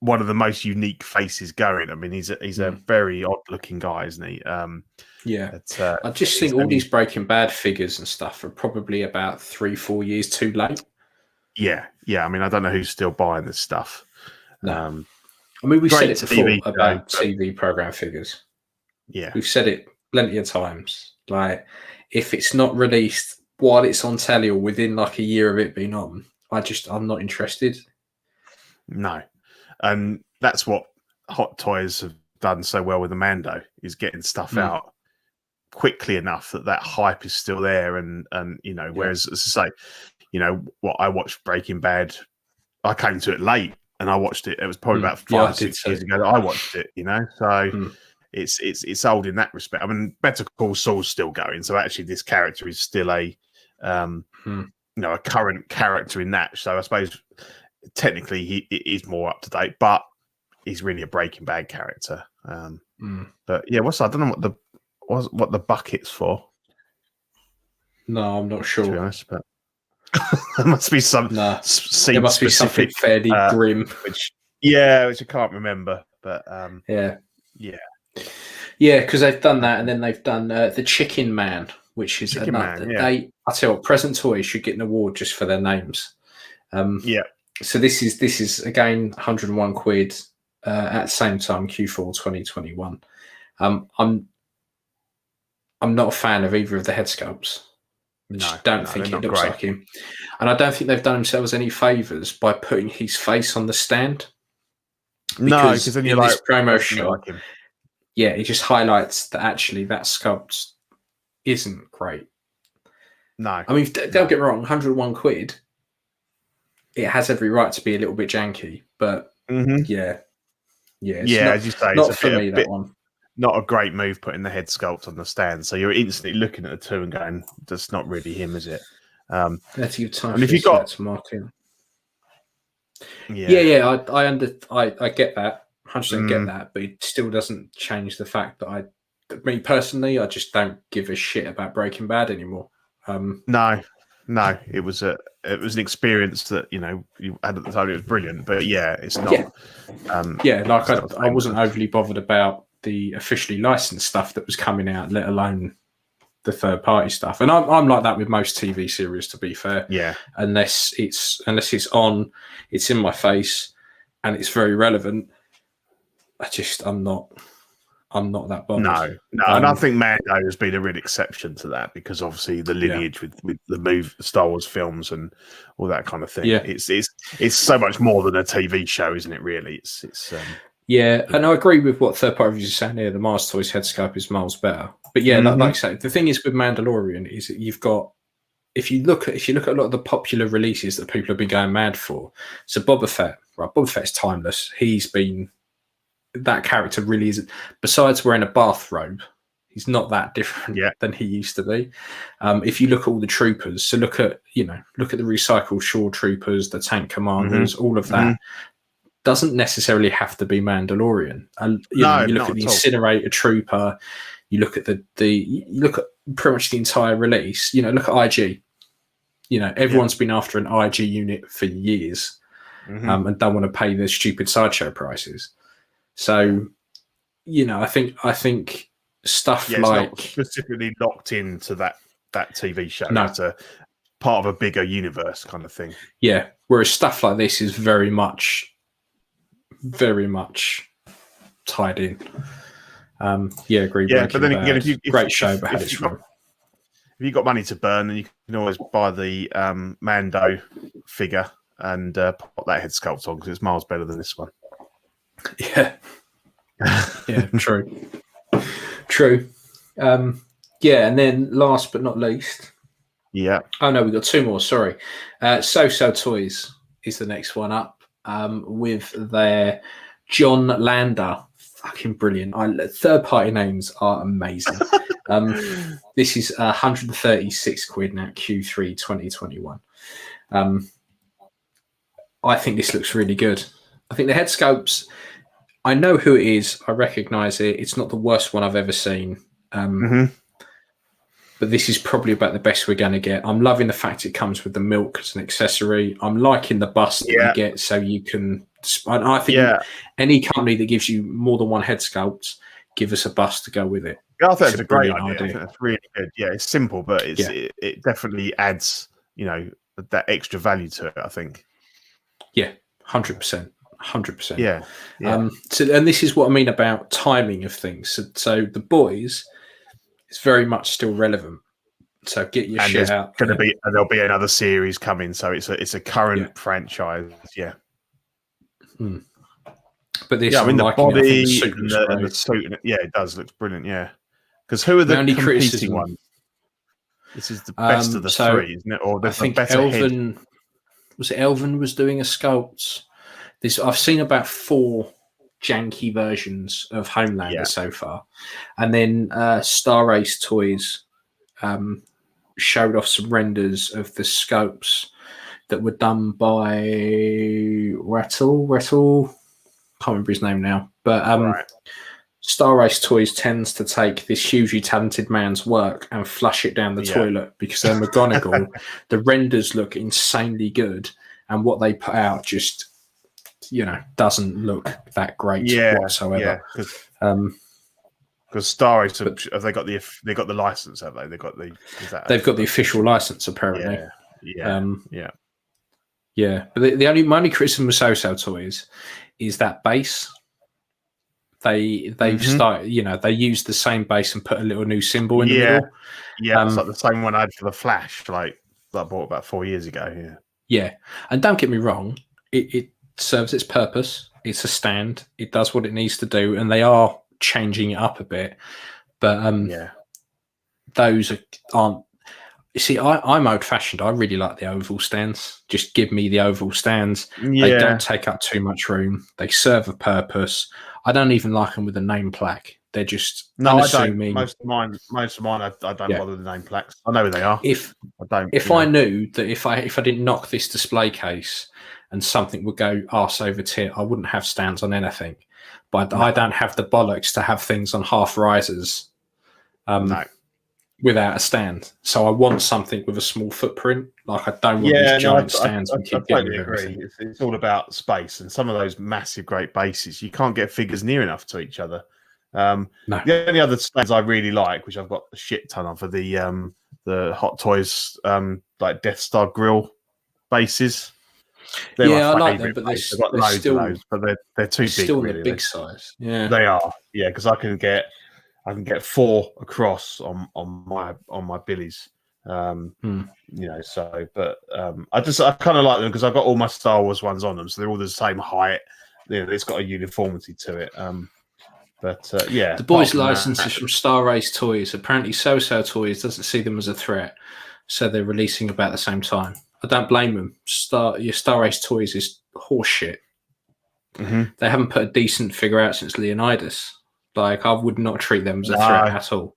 one of the most unique faces going. I mean, he's a very odd looking guy, isn't he? I just think all these Breaking Bad figures and stuff are probably about 3-4 years too late. Yeah. I mean, I don't know who's still buying this stuff. No. I mean, we've said it before about TV program figures. Yeah, we've said it plenty of times. Like, if it's not released while it's on telly or within like a year of it being on, I'm not interested. No. And that's what Hot Toys have done so well with the Mando, is getting stuff out quickly enough that hype is still there. And whereas, as I say, what I watched Breaking Bad, I came to it late and I watched it. It was probably about 5 or 6 years ago that I watched it, so it's old in that respect. I mean, Better Call Saul's still going. So actually this character is still a current character in that. So I suppose technically he is more up to date, but he's really a Breaking Bad character. But yeah, I don't know what the bucket's for. No, I'm not sure. To be honest, but there must be some. There must be something fairly grim, which I can't remember. But because they've done that, and then they've done the Chicken Man, which is another. I tell you what, Present Toys should get an award just for their names. So this is again £101 at the same time, Q4 2021. I'm not a fan of either of the head sculpts. I don't think it looks like him, and I don't think they've done themselves any favors by putting his face on the stand. Because then you're this promo shot, it just highlights that actually that sculpt isn't great. No, I mean, don't get me wrong, £101. It has every right to be a little bit janky, but Yeah, as you say, not it's for me, that one. Not a great move putting the head sculpt on the stand. So you're instantly looking at the two and going, that's not really him, is it? Let's give time and if for you got to Martin. Yeah, I get that. 100% get that, but it still doesn't change the fact that me personally, I just don't give a shit about Breaking Bad anymore. No, it was an experience that you had at the time. It was brilliant, but it's not. I wasn't overly bothered about the officially licensed stuff that was coming out, let alone the third party stuff. And I'm like that with most TV series, to be fair. Yeah. Unless it's on, it's in my face, and it's very relevant. I'm not that bothered. No, and I think Mando has been a real exception to that because obviously the lineage with the Star Wars films and all that kind of thing. Yeah, it's so much more than a TV show, isn't it? Really, and I agree with what third party reviews are saying here. The Mars Toys head sculpt is miles better, but like I say, the thing is with Mandalorian is that you've got. If you look at a lot of the popular releases that people have been going mad for, so Boba Fett, right? Boba Fett is timeless. That character really isn't. Besides wearing a bathrobe, he's not that different than he used to be. If you look at all the troopers, so look at the recycled shore troopers, the tank commanders, all of that doesn't necessarily have to be Mandalorian. You look at the incinerator trooper, you look at you look at pretty much the entire release. Look at IG. Everyone's been after an IG unit for years, and don't want to pay the stupid sideshow prices. So, I think stuff it's like not specifically locked into that TV show. No. It's a part of a bigger universe kind of thing. Yeah. Whereas stuff like this is very much tied in. Agree. Yeah, but then again, if great show, but if you've got money to burn, then you can always buy the Mando figure and put that head sculpt on because it's miles better than this one. Yeah, true. And then last but not least, oh no, we've got two more. Sorry, So Toys is the next one up with their John Lander. Fucking brilliant! Third party names are amazing. This is 136 quid now, Q3 2021. I think this looks really good. I think the head sculpts, I know who it is. I recognise it. It's not the worst one I've ever seen. But this is probably about the best we're going to get. I'm loving the fact it comes with the milk as an accessory. I'm liking the bust that you get so you can... I think any company that gives you more than one head sculpt, give us a bust to go with it. Yeah, I think it's a great idea. I think that's really good. Yeah, it's simple, but it definitely adds, that extra value to it, I think. Yeah, 100%. 100%. Yeah. And this is what I mean about timing of things. So the boys, it's very much still relevant. So get your shit out. There'll be another series coming. So it's a current franchise. Yeah. But this, the body and the suit, it does look brilliant. Yeah. Because who are the competing ones? This is the best of the three, isn't it? Or I think Elvin was doing a sculpt. I've seen about 4 janky versions of Homelander so far, and then Star Race Toys showed off some renders of the sculpts that were done by Rattle. Can't remember his name now, but Star Race Toys tends to take this hugely talented man's work and flush it down the toilet because they're McGonagall. The renders look insanely good, and what they put out just doesn't look that great whatsoever. Because Star Race have they got the license? Have they? They've got the official license apparently. Yeah. But my only criticism with So Toys is that base. They've started, they used the same base and put a little new symbol in the middle. Yeah, it's like the same one I had for the Flash, like that I bought about 4 years ago. Yeah, and don't get me wrong, it serves its purpose. It's a stand. It does what it needs to do, and they are changing it up a bit. But those aren't. You see, I'm old-fashioned. I really like the oval stands. Just give me the oval stands. Yeah. They don't take up too much room. They serve a purpose. I don't even like them with a name plaque. They're just unassuming. I don't. Most of mine, I don't bother with the name plaques. I know who they are. I knew that if I didn't knock this display case and something would go arse over tit, I wouldn't have stands on anything. But I don't have the bollocks to have things on half risers. Without a stand, so I want something with a small footprint. Like I don't want these giant stands. I totally agree. It's all about space, and some of those massive, great bases, you can't get figures near enough to each other. No. The only other stands I really like, which I've got a shit ton of, are the Hot Toys like Death Star grill bases. I like them, but they're still of those, but they're too big. Still really. the big size. Yeah, they are. Yeah, because I can get 4 across on my billies. You know, so but I kind of like them because I've got all my Star Wars ones on them, so they're all the same height. You know, it's got a uniformity to it. The boys' licenses from Star Race Toys. Apparently, So Toys doesn't see them as a threat, so they're releasing about the same time. I don't blame them. Your Star Race Toys is horseshit. They haven't put a decent figure out since Leonidas. Like, I would not treat them as a threat at all.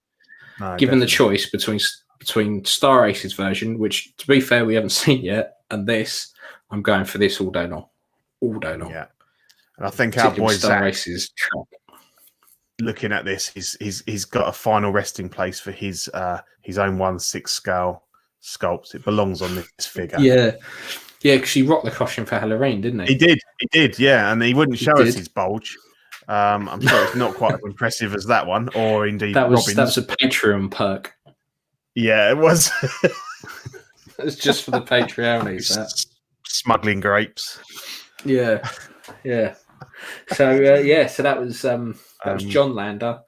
No, Given the choice between Star Race's version, which, to be fair, we haven't seen yet, and this, I'm going for this all day long. All day long. Yeah. And I think our boy Star Race's track. Looking at this, he's got a final resting place for his own 1/6 scale sculpt. It belongs on this figure. Yeah, because he rocked the costume for Halloween, didn't he? He did. Yeah, and he wouldn't show us his bulge. I'm sure it's not quite as impressive as that one, or indeed that was Robin's. a Patreon perk. Yeah, it was. It was just for the Patreonies. Smuggling grapes. Yeah. So so that was John Lander,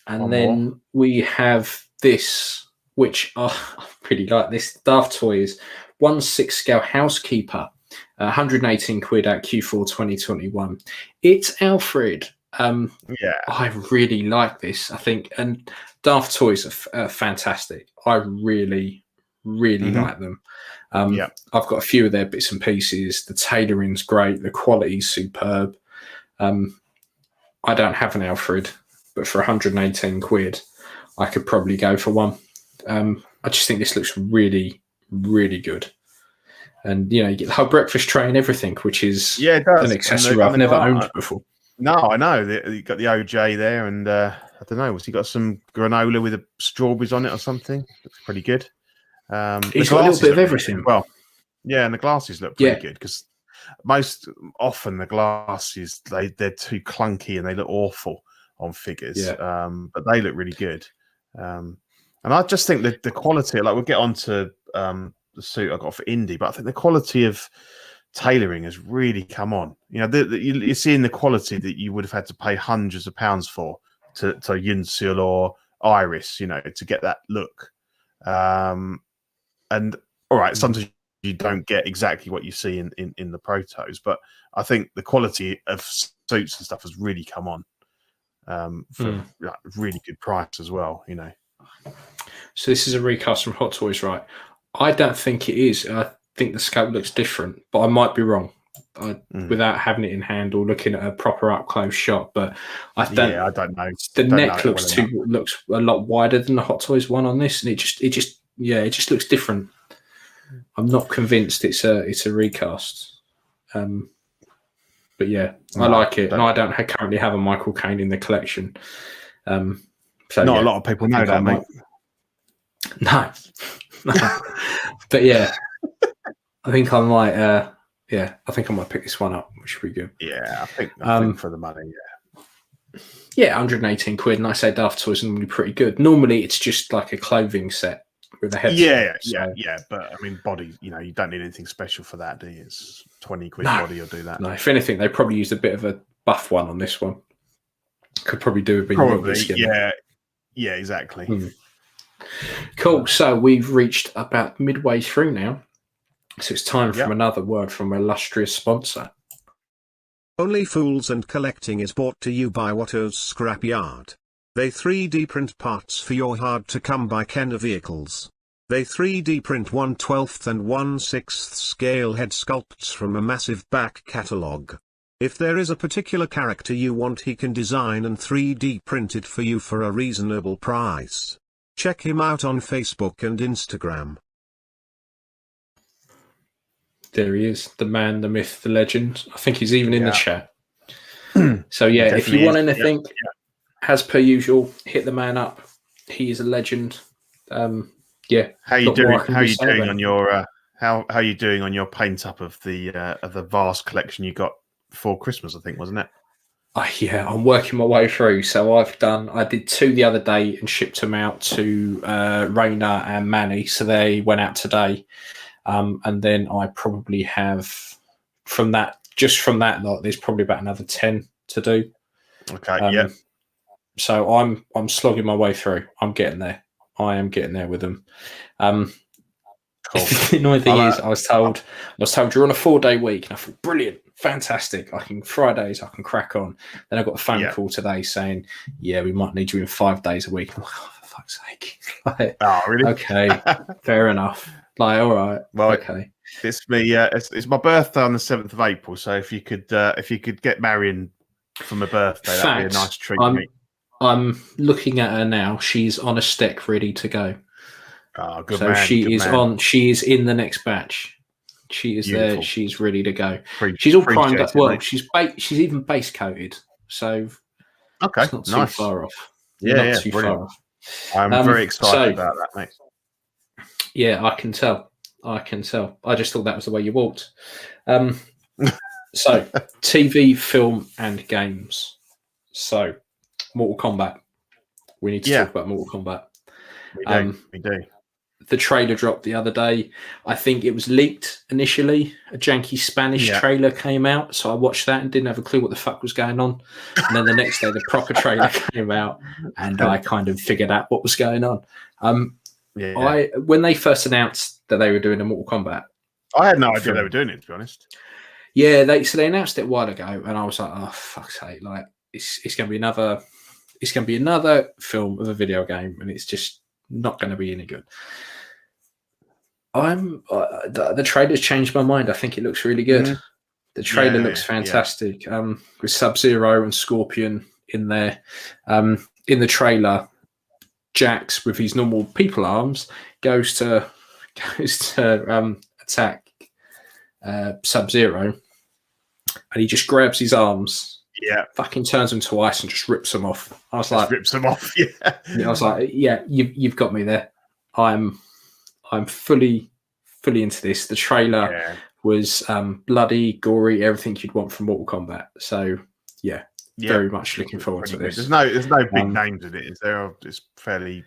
and then we have this, which I pretty like this Daft Toys 1/6 scale housekeeper. 118 quid at Q4 2021. It's Alfred. I really like this. I think, and Daft Toys are fantastic. I really like them. I've got a few of their bits and pieces. The tailoring's great. The quality's superb. I don't have an Alfred, but for 118 quid, I could probably go for one. I just think this looks really, really good. And, you know, you get the whole breakfast tray and everything, which is an accessory I've never owned before. No, I know. You got the OJ there, and I don't know. Was he got some granola with the strawberries on it or something? Looks pretty good. He's got a little bit of everything. Well, yeah, and the glasses look pretty good because most often the glasses, they're too clunky and they look awful on figures. But they look really good. And I just think that the quality, like we'll get on to the suit I got for Indy, but I think the quality of tailoring has really come on. You know, you're seeing the quality that you would have had to pay hundreds of pounds for to Yunsul or Iris, you know, to get that look. And all right, sometimes you don't get exactly what you see in the protos, but I think the quality of suits and stuff has really come on for like, really good price as well, you know. So this is a recast from Hot Toys, right? I don't think it is. I think the scope looks different, but I might be wrong without having it in hand or looking at a proper up close shot. But I don't know. The neck looks a lot wider than the Hot Toys one on this, and it just looks different. I'm not convinced it's a recast. But yeah, I like it. And I don't currently have a Michael Caine in the collection. So not a lot of people know that, mate. No. But yeah, I think I might. I think I might pick this one up, which would be good. Yeah, I think for the money, yeah, 118 quid, and I say Daft Toys are normally pretty good. Normally, it's just like a clothing set with a headset. Yeah. But I mean, body. You know, you don't need anything special for that, do you? It's 20 quid body. You'll do that. No, if anything, they probably used a bit of a buff one on this one. Could probably do a bit of skin. Yeah, exactly. Cool. So we've reached about midway through now. So it's time for another word from our illustrious sponsor. Only Fools and Collecting is brought to you by Watto's Scrapyard. They 3D print parts for your hard-to-come-by Kenner vehicles. They They 3D print 1/12 and 1/6 scale head sculpts from a massive back catalogue. If there is a particular character you want, he can design and 3D print it for you for a reasonable price. Check him out on Facebook and Instagram. There he is, the man, the myth, the legend. I think he's even in the chat. So yeah, if you want anything, as per usual, hit the man up. He is a legend. Yeah. How you doing? How you doing on your how you doing on your paint up of the vast collection you got before Christmas? I think, wasn't it? Yeah, I'm working my way through. So I did 2 the other day and shipped them out to Raina and Manny. So they went out today. And then I probably have from that lot, there's probably about another 10 to do. Okay, So I'm slogging my way through. I'm getting there. I am getting there with them. Cool. The annoying thing is, I was told you're on a 4-day week, and I thought, brilliant, fantastic. Fridays I can crack on. Then I got a phone call today saying, yeah, we might need you in 5 days a week. I'm like, oh, for fuck's sake. Like, oh, really? Okay, fair enough. Like, all right, well, okay. It's my birthday on the 7th of April. So if you could get Marion for my birthday, that'd be a nice treat for me. I'm looking at her now. She's on a stick, ready to go. Oh, good so man. She is on. She is in the next batch. She is Beautiful. there. She's ready to go. She's all primed up. Well, she's even base coated. So okay, it's not nice. too far off. Yeah, too brilliant. far off. I'm very excited about that, mate. Yeah, I can tell. I just thought that was the way you walked. So, TV, film, and games. So, Mortal Kombat. We need to talk about Mortal Kombat. We do. The trailer dropped the other day. I think it was leaked initially. A janky Spanish trailer came out, so I watched that and didn't have a clue what the fuck was going on. And then the next day, the proper trailer came out, and I kind of figured out what was going on. When they first announced that they were doing a Mortal Kombat, I had no idea they were doing it, to be honest. Yeah, they announced it a while ago, and I was like, oh fuck's sake! Like it's going to be another film of a video game, and it's just not going to be any good. The trailer's changed my mind. I think it looks really good. The trailer looks fantastic. With Sub-Zero and Scorpion in there. In the trailer, Jax with his normal people arms goes to attack Sub-Zero, and he just grabs his arms, fucking turns them to ice and just rips them off. I was like, rips them off. I was like, you've got me there. I'm fully into this. The trailer was bloody, gory, everything you'd want from Mortal Kombat. So very much looking forward to this. There's no big names in it, is there? It's fairly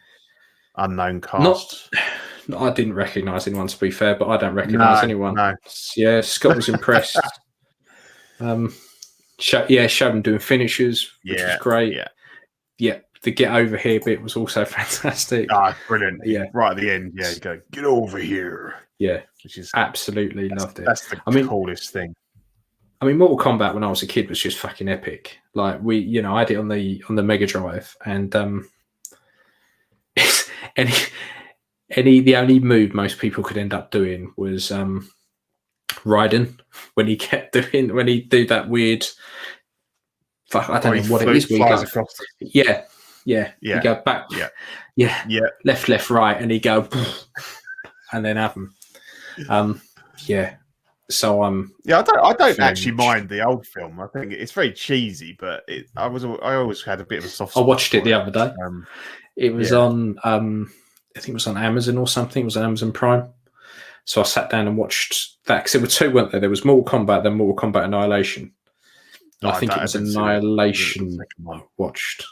unknown cast. I didn't recognise anyone, to be fair, but I don't recognise anyone. No. Yeah, Scott was impressed. Showed him doing finishers, which was great. Yeah, the get over here bit was also fantastic. Brilliant. Yeah, right at the end, you go, get over here. Yeah, which is absolutely loved it. That's the coolest thing. I mean, Mortal Kombat when I was a kid was just fucking epic. Like I had it on the Mega Drive, and the only move most people could end up doing was Raiden when he do that weird. I don't know what it is. You go back. Left, right, and he go, and then have them. So I don't actually mind the old film. I think it's very cheesy, but I always had a bit of a soft spot. I watched it the other day. It was on I think it was on Amazon or something. It was on Amazon Prime. So I sat down and watched that, because there were two, weren't there? There was Mortal Kombat, then Mortal Kombat Annihilation. I think it was Annihilation I watched.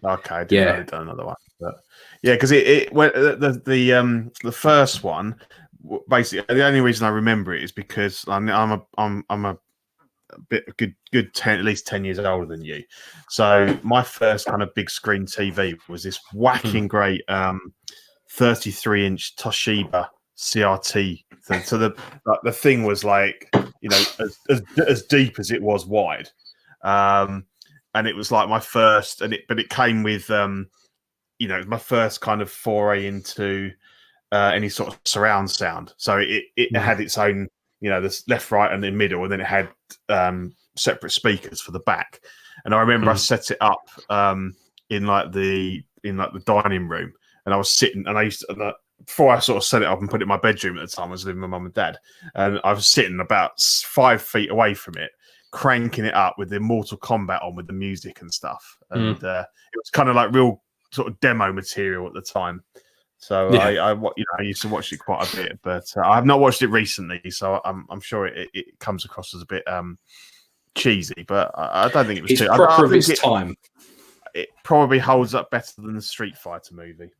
Okay, I didn't know done another one, but because the first one, basically the only reason I remember it is because I'm a bit good 10, at least 10 years older than you. So my first kind of big screen TV was this whacking great 33-inch Toshiba CRT thing. So the thing was like, as deep as it was wide, and it was like my first, but it came with my first kind of foray into any sort of surround sound. So it had its own, the left, right, and the middle, and then it had separate speakers for the back. And I remember I set it up in the dining room, and I was sitting, and I used to, before I sort of set it up and put it in my bedroom at the time, I was living with my mum and dad, and I was sitting about 5 feet away from it, cranking it up with the Mortal Kombat on with the music and stuff. And it was kind of like real sort of demo material at the time. So I used to watch it quite a bit, but I have not watched it recently, so I'm sure it comes across as a bit cheesy, but I don't think it was it's too. proper of its time. It probably holds up better than the Street Fighter movie.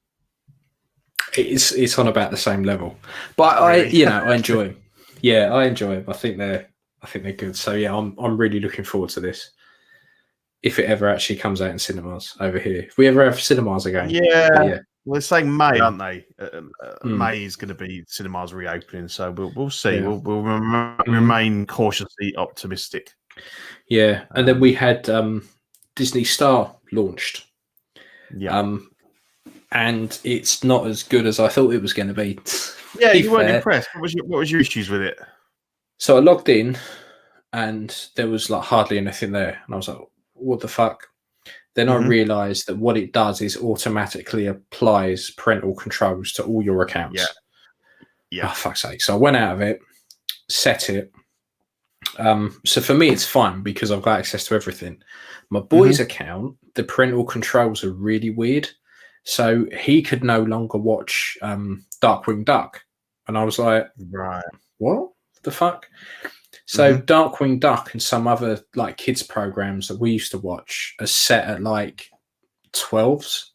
It's on about the same level, but really? I enjoy them. Yeah, I enjoy them. I think they're good. So yeah, I'm really looking forward to this. If it ever actually comes out in cinemas over here, if we ever have cinemas again, yeah. Well, they're saying May, aren't they? May is going to be cinemas reopening, so we'll see. Yeah. We'll remain cautiously optimistic. Yeah, and then we had Disney Star launched. Yeah. And it's not as good as I thought it was going to be. Yeah, you weren't impressed. What was your issues with it? So I logged in, and there was like hardly anything there, and I was like, "What the fuck?" Then I realised that what it does is automatically applies parental controls to all your accounts. Yeah. Oh, fuck's sake! So I went out of it, set it. So for me, it's fine because I've got access to everything. My boy's account, the parental controls are really weird. So he could no longer watch Darkwing Duck. And I was like, right, what the fuck? So Darkwing Duck and some other like kids programs that we used to watch are set at like 12s.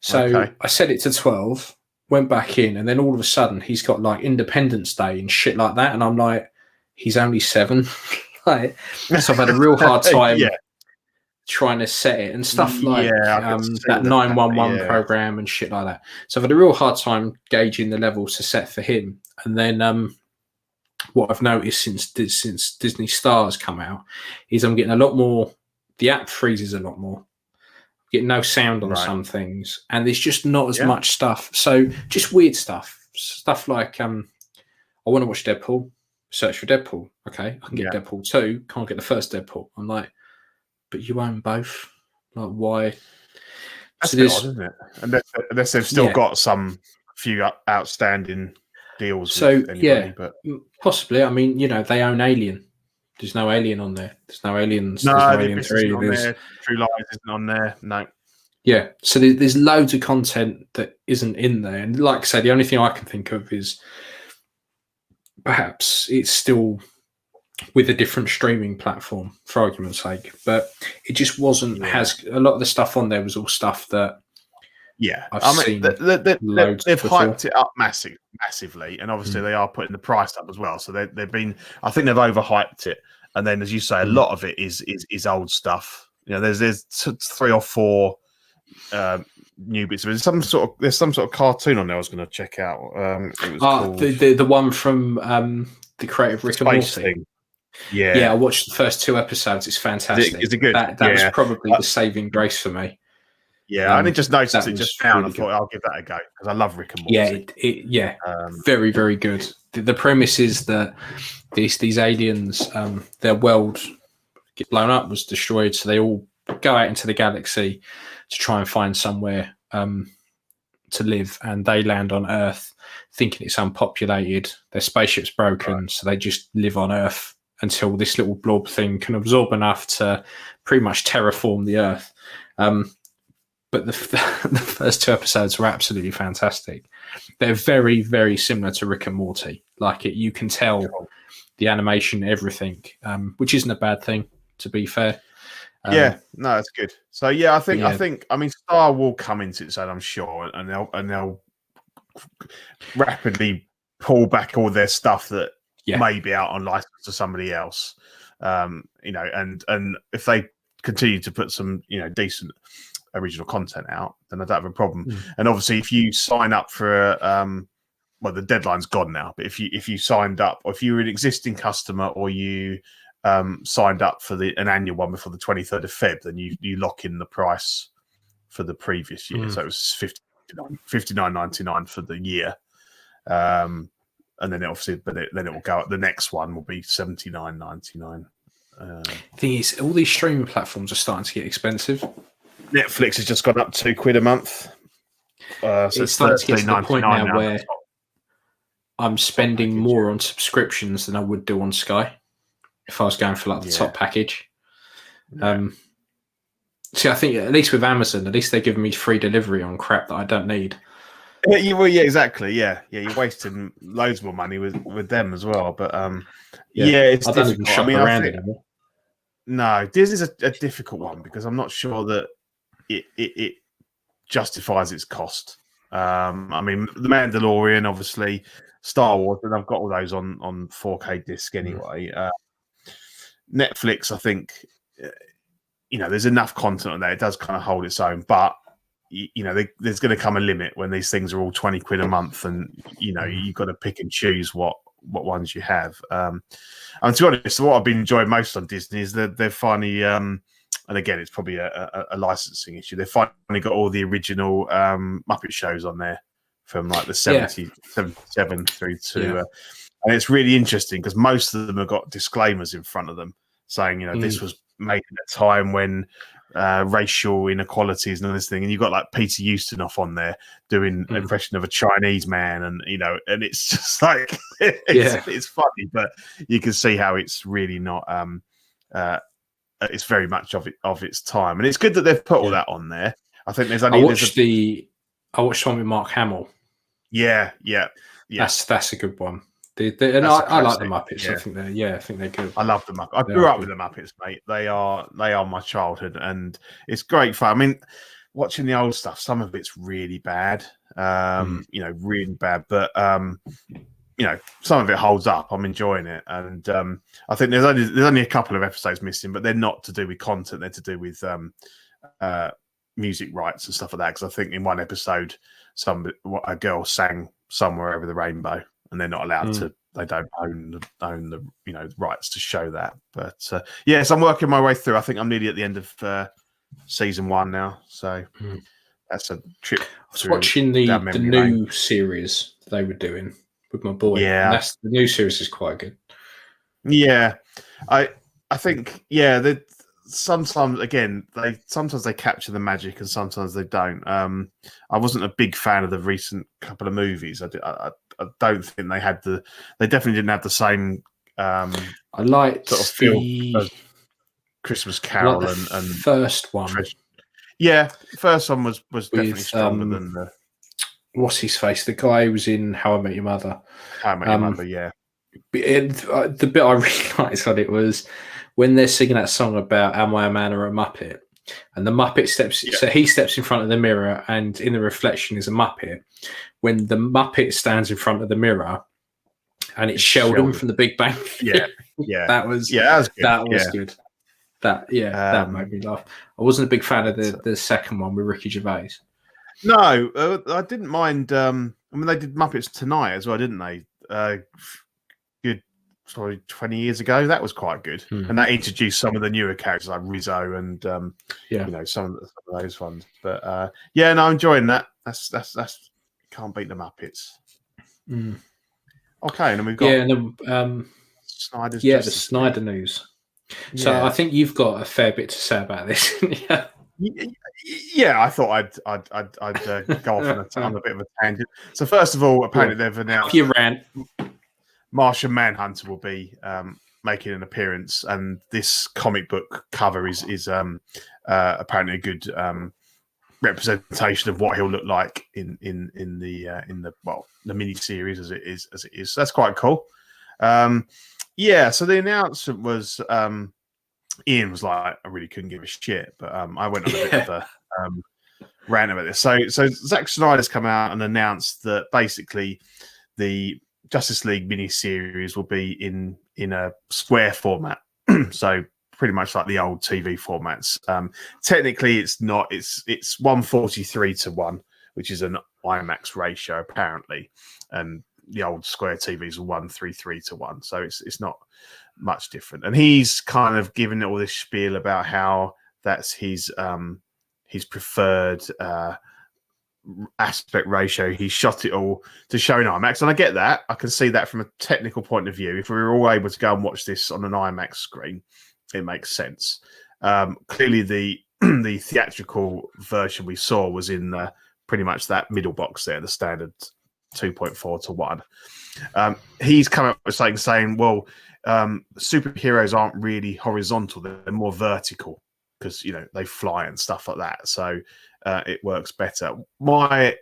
So I set it to 12, went back in, and then all of a sudden he's got like Independence Day and shit like that. And I'm like, he's only 7. So I've had a real hard time trying to set it and stuff like that 911 program and shit like that. So I've had a real hard time gauging the levels to set for him. And then what I've noticed since Disney Star has come out is I'm getting a lot more. The app freezes a lot more. I'm getting no sound on some things, and there's just not as much stuff. So just weird stuff like I want to watch Deadpool. Search for Deadpool. Okay, I can get Deadpool 2. Can't get the first Deadpool. I'm like, but you own both. Like, why? That's a bit odd, isn't it? Unless they've still got some few outstanding deals with anybody. But possibly. I mean, they own Alien. There's no Alien on there. There's no Aliens. No, there's no Alien 3. On there. True Lies isn't on there. No. Yeah. So there's loads of content that isn't in there. And like I say, the only thing I can think of is perhaps it's still with a different streaming platform, for argument's sake, but it just wasn't. Has a lot of the stuff on there was all stuff that I've seen. They've hyped it up massively, and obviously they are putting the price up as well. So they've been. I think they've overhyped it, and then as you say, a lot of it is old stuff. There's 3 or 4 new bits. There's some sort of cartoon on there I was going to check out. It was called the one from the creative Rick and Morty thing. Yeah, I watched the first 2 episodes. It's fantastic. Is it good? That was probably the saving grace for me. Yeah, I only just noticed it just now, and I thought I'll give that a go because I love Rick and Morty. Very, very good. The premise is that these aliens, their world get blown up, was destroyed, so they all go out into the galaxy to try and find somewhere to live, and they land on Earth thinking it's unpopulated. Their spaceship's broken, so they just live on Earth until this little blob thing can absorb enough to pretty much terraform the Earth. But the first 2 episodes were absolutely fantastic. They're very, very similar to Rick and Morty. Like it, you can tell the animation, everything, which isn't a bad thing, to be fair. No, that's good. So I think Star will come into its own, I'm sure, and they'll rapidly pull back all their stuff that may be out on license to somebody else. And if they continue to put some decent original content out, then I don't have a problem. And obviously, if you sign up for the deadline's gone now, but if you signed up, or if you were an existing customer, or you signed up for an annual one before the 23rd of Feb, then you lock in the price for the previous year. So it was $59.99 for the year. And then then it will go. The next one will be $79.99. Thing is, all these streaming platforms are starting to get expensive. Netflix has just gone up £2 a month. So it's starting to get to the point now where I'm spending more on subscriptions than I would do on Sky if I was going for like the top package. See, I think at least with Amazon, at least they're giving me free delivery on crap that I don't need. Exactly. Yeah, you're wasting loads more money with them as well. But it's I don't even shop around anymore. No, Disney's a difficult one because I'm not sure that it justifies its cost. I mean, The Mandalorian, obviously, Star Wars, and I've got all those on 4K disc anyway. Netflix, I think, there's enough content on there. It does kind of hold its own, but there's going to come a limit when these things are all £20 a month, and you've got to pick and choose what ones you have. And to be honest, what I've been enjoying most on Disney is that they've finally, and again, it's probably a licensing issue. They've finally got all the original Muppet shows on there from like the 77 through to, and it's really interesting because most of them have got disclaimers in front of them saying, this was made at a time when racial inequalities and all this thing, and you've got like Peter Ustinov on there doing an impression of a Chinese man, and and it's just like it's funny, but you can see how it's really not it's very much of its time, and it's good that they've put all that on there. I think there's only I watched one with Mark Hamill. Yeah. That's a good one. I like the Muppets. I think they're good. I love the Muppets. I grew up with the Muppets, mate. They are my childhood, and it's great fun. I mean, watching the old stuff, some of it's really bad, really bad, but some of it holds up. I'm enjoying it, and I think there's only a couple of episodes missing, but they're not to do with content. They're to do with music rights and stuff like that. Because I think in one episode, a girl sang "Somewhere Over the Rainbow," and they're not allowed to. They don't own the rights to show that. But so I'm working my way through. I think I'm nearly at the end of season 1 now. So that's a trip. I was watching the new series they were doing with my boy. Yeah, and the new series is quite good. Yeah, I think sometimes they capture the magic and sometimes they don't. I wasn't a big fan of the recent couple of movies. I don't think they definitely didn't have the same. I liked sort of feel Christmas Carol and first one. Yeah, the first one was definitely stronger than the. What's his face? The guy who was in How I Met Your Mother. How I Met Your Mother, yeah. The bit I really liked on it was when they're singing that song about "Am I a Man or a Muppet?" and the Muppet steps. So he steps in front of the mirror, and in the reflection is a Muppet. When the Muppet stands in front of the miror, and it's Sheldon from The Big Bang Theory. Yeah, that was good. That made me laugh. I wasn't a big fan of the second one with Ricky Gervais. No, I didn't mind. I mean, they did Muppets Tonight as well, didn't they? Good, 20 years ago. That was quite good, and that introduced some of the newer characters like Rizzo and some of those ones. But I'm enjoying that. That's can't beat the Muppets. Okay, and then we've got Snyder's the Snyder news. So I think you've got a fair bit to say about this. Yeah, I thought I'd go off on a bit of a tangent. So first of all, apparently they've announced your rant. Martian Manhunter will be making an appearance, and this comic book cover is apparently a good representation of what he'll look like in the mini series as it is. So that's quite cool. So the announcement was. Ian was like, I really couldn't give a shit, but I went on a bit of a rant about this. So Zack Snyder's come out and announced that basically the Justice League miniseries will be in a square format, so pretty much like the old TV formats. Technically, it's not. It's 1:43:1, which is an IMAX ratio apparently, and the old square TVs are 1:33:1, so it's not much different. And he's kind of given all this spiel about how that's his preferred aspect ratio. He shot it all to show in IMAX, and I get that. I can see that from a technical point of view. If we were all able to go and watch this on an IMAX screen, it makes sense. Clearly, the the theatrical version we saw was in pretty much that middle box there, the standard 2.4:1. He's come up with something saying, well, superheroes aren't really horizontal; they're more vertical because they fly and stuff like that. So it works better. My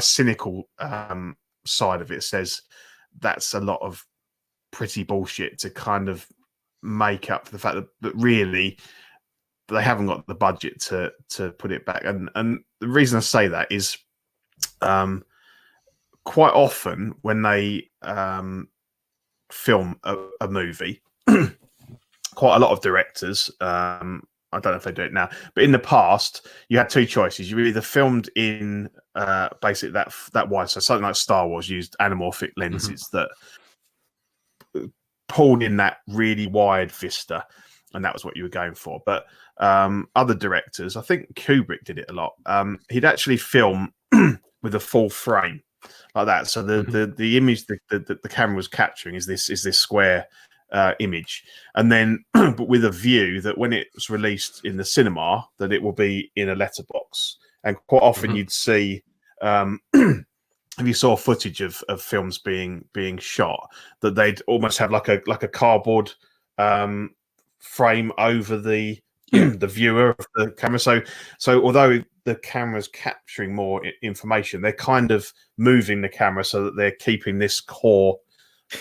cynical side of it says that's a lot of pretty bullshit to kind of make up for the fact that really they haven't got the budget to put it back. And the reason I say that is quite often when they film a movie, quite a lot of directors, I don't know if they do it now, but in the past, you had two choices. You either filmed in basically that wide, so something like Star Wars used anamorphic lenses that pulled in that really wide vista, and that was what you were going for. But other directors, I think Kubrick did it a lot. He'd actually film with a full frame like that. So the image the camera was capturing is this square image, and then but with a view that when it's released in the cinema, that it will be in a letterbox. And quite often you'd see if you saw footage of films being shot, that they'd almost have like a cardboard frame over the the viewer of the camera. So although the camera's capturing more information, they're kind of moving the camera so that they're keeping this core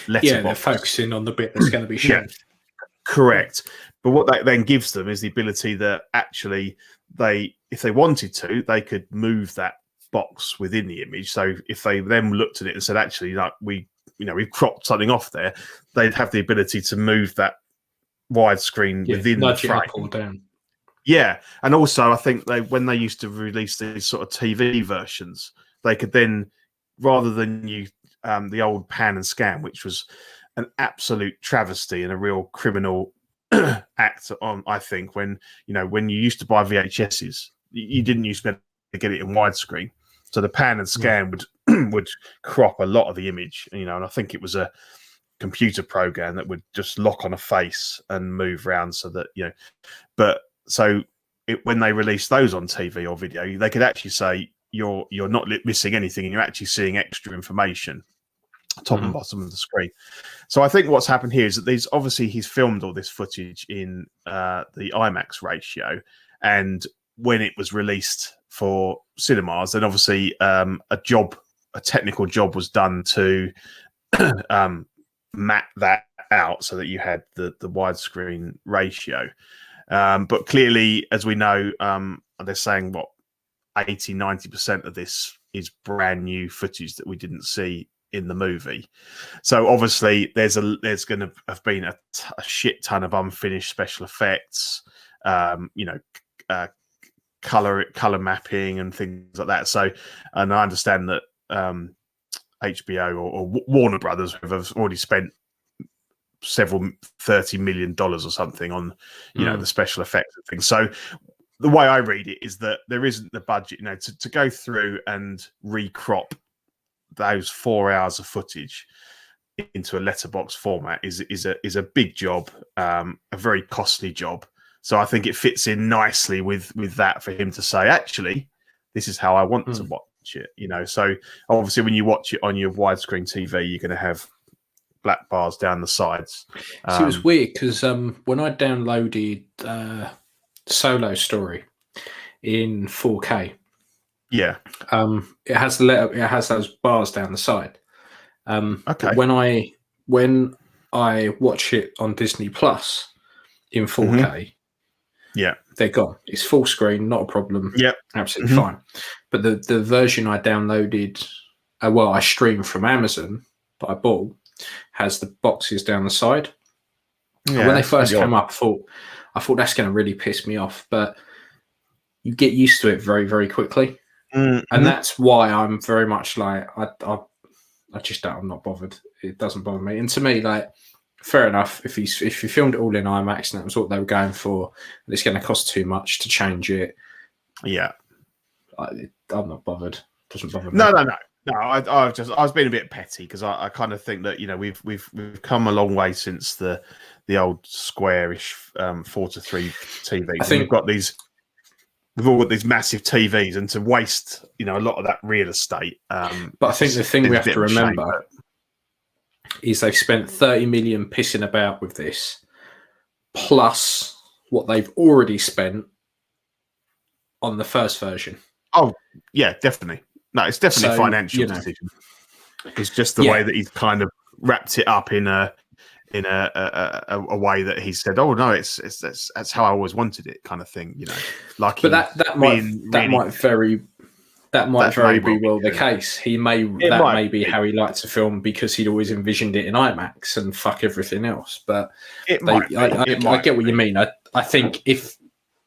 letterbox. Yeah, they're focusing on the bit that's going to be shown. Correct. But what that then gives them is the ability that actually if they wanted to, they could move that box within the image. So if they then looked at it and said, actually, like we've cropped something off there, they'd have the ability to move that widescreen within the frame. Up or down. Yeah, and also I think when they used to release these sort of TV versions, they could then, rather than the old pan and scan, which was an absolute travesty and a real criminal act on, I think, when you used to buy VHSs, you didn't used to be able to get it in widescreen. So the pan and scan would crop a lot of the image, and I think it was a computer program that would just lock on a face and move around so that but so when they released those on TV or video, they could actually say you're not missing anything and you're actually seeing extra information top and bottom of the screen. So I think what's happened here is that obviously he's filmed all this footage in the IMAX ratio, and when it was released for cinemas, then obviously a technical job was done to map that out so that you had the widescreen ratio. But clearly, as we know, they're saying 80-90% of this is brand new footage that we didn't see in the movie. So obviously there's going to have been a shit ton of unfinished special effects, color mapping and things like that. So, and I understand that HBO or Warner Brothers have already spent several $30 million or something on the special effects and things. So the way I read it is that there isn't the budget to go through and recrop those 4 hours of footage into a letterbox format is a big job, a very costly job. So I think it fits in nicely with that for him to say, actually, this is how I want to watch it. So obviously when you watch it on your widescreen TV, you're going to have black bars down the sides. It was weird because when I downloaded Solo Story in 4K, it has those bars down the side. Okay. When I watch it on Disney Plus in 4K, they're gone. It's full screen, not a problem. Yeah, absolutely fine. But the version I downloaded, I streamed from Amazon that I bought, has the boxes down the side. Yeah, when they first came up, I thought that's going to really piss me off, but you get used to it very, very quickly. And that's why I'm very much like, I'm not bothered. It doesn't bother me. And to me, like, fair enough. If you filmed it all in IMAX and that was what they were going for, and it's going to cost too much to change it. Yeah. I'm not bothered. Doesn't bother me. No. I was being a bit petty because I kind of think that we've come a long way since the old squarish 4:3 TV. I think we've all got these massive TVs, and to waste a lot of that real estate. But I think the thing we have to remember is they've spent 30 million pissing about with this, plus what they've already spent on the first version. Oh yeah, definitely. No, it's definitely a financial decision. It's just the way that he's kind of wrapped it up in a way that he said, "Oh no, that's how I always wanted it," kind of thing. Like. But that might very be the case. That may be how he liked to film because he'd always envisioned it in IMAX and fuck everything else. But I get what you mean. I think if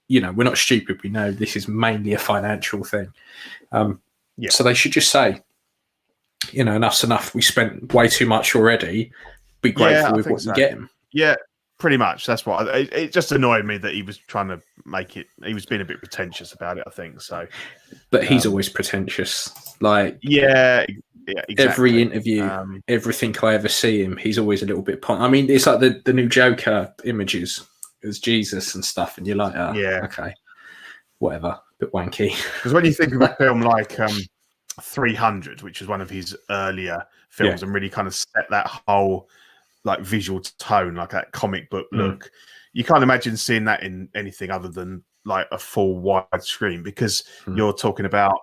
we're not stupid, we know this is mainly a financial thing. So they should just say, enough's enough. We spent way too much already. Be grateful with what you get him. Yeah, pretty much. That's what it just annoyed me that he was trying to make it. He was being a bit pretentious about it, I think. So, but he's always pretentious. Like, exactly. Every interview, everything I ever see him, he's always a little bit. I mean, it's like the new Joker images as Jesus and stuff, and you're like, okay, whatever, a bit wanky. Because when you think of a film like 300, which is one of his earlier films, and really kind of set that whole like visual tone, like that comic book look, you can't imagine seeing that in anything other than like a full wide screen, because you're talking about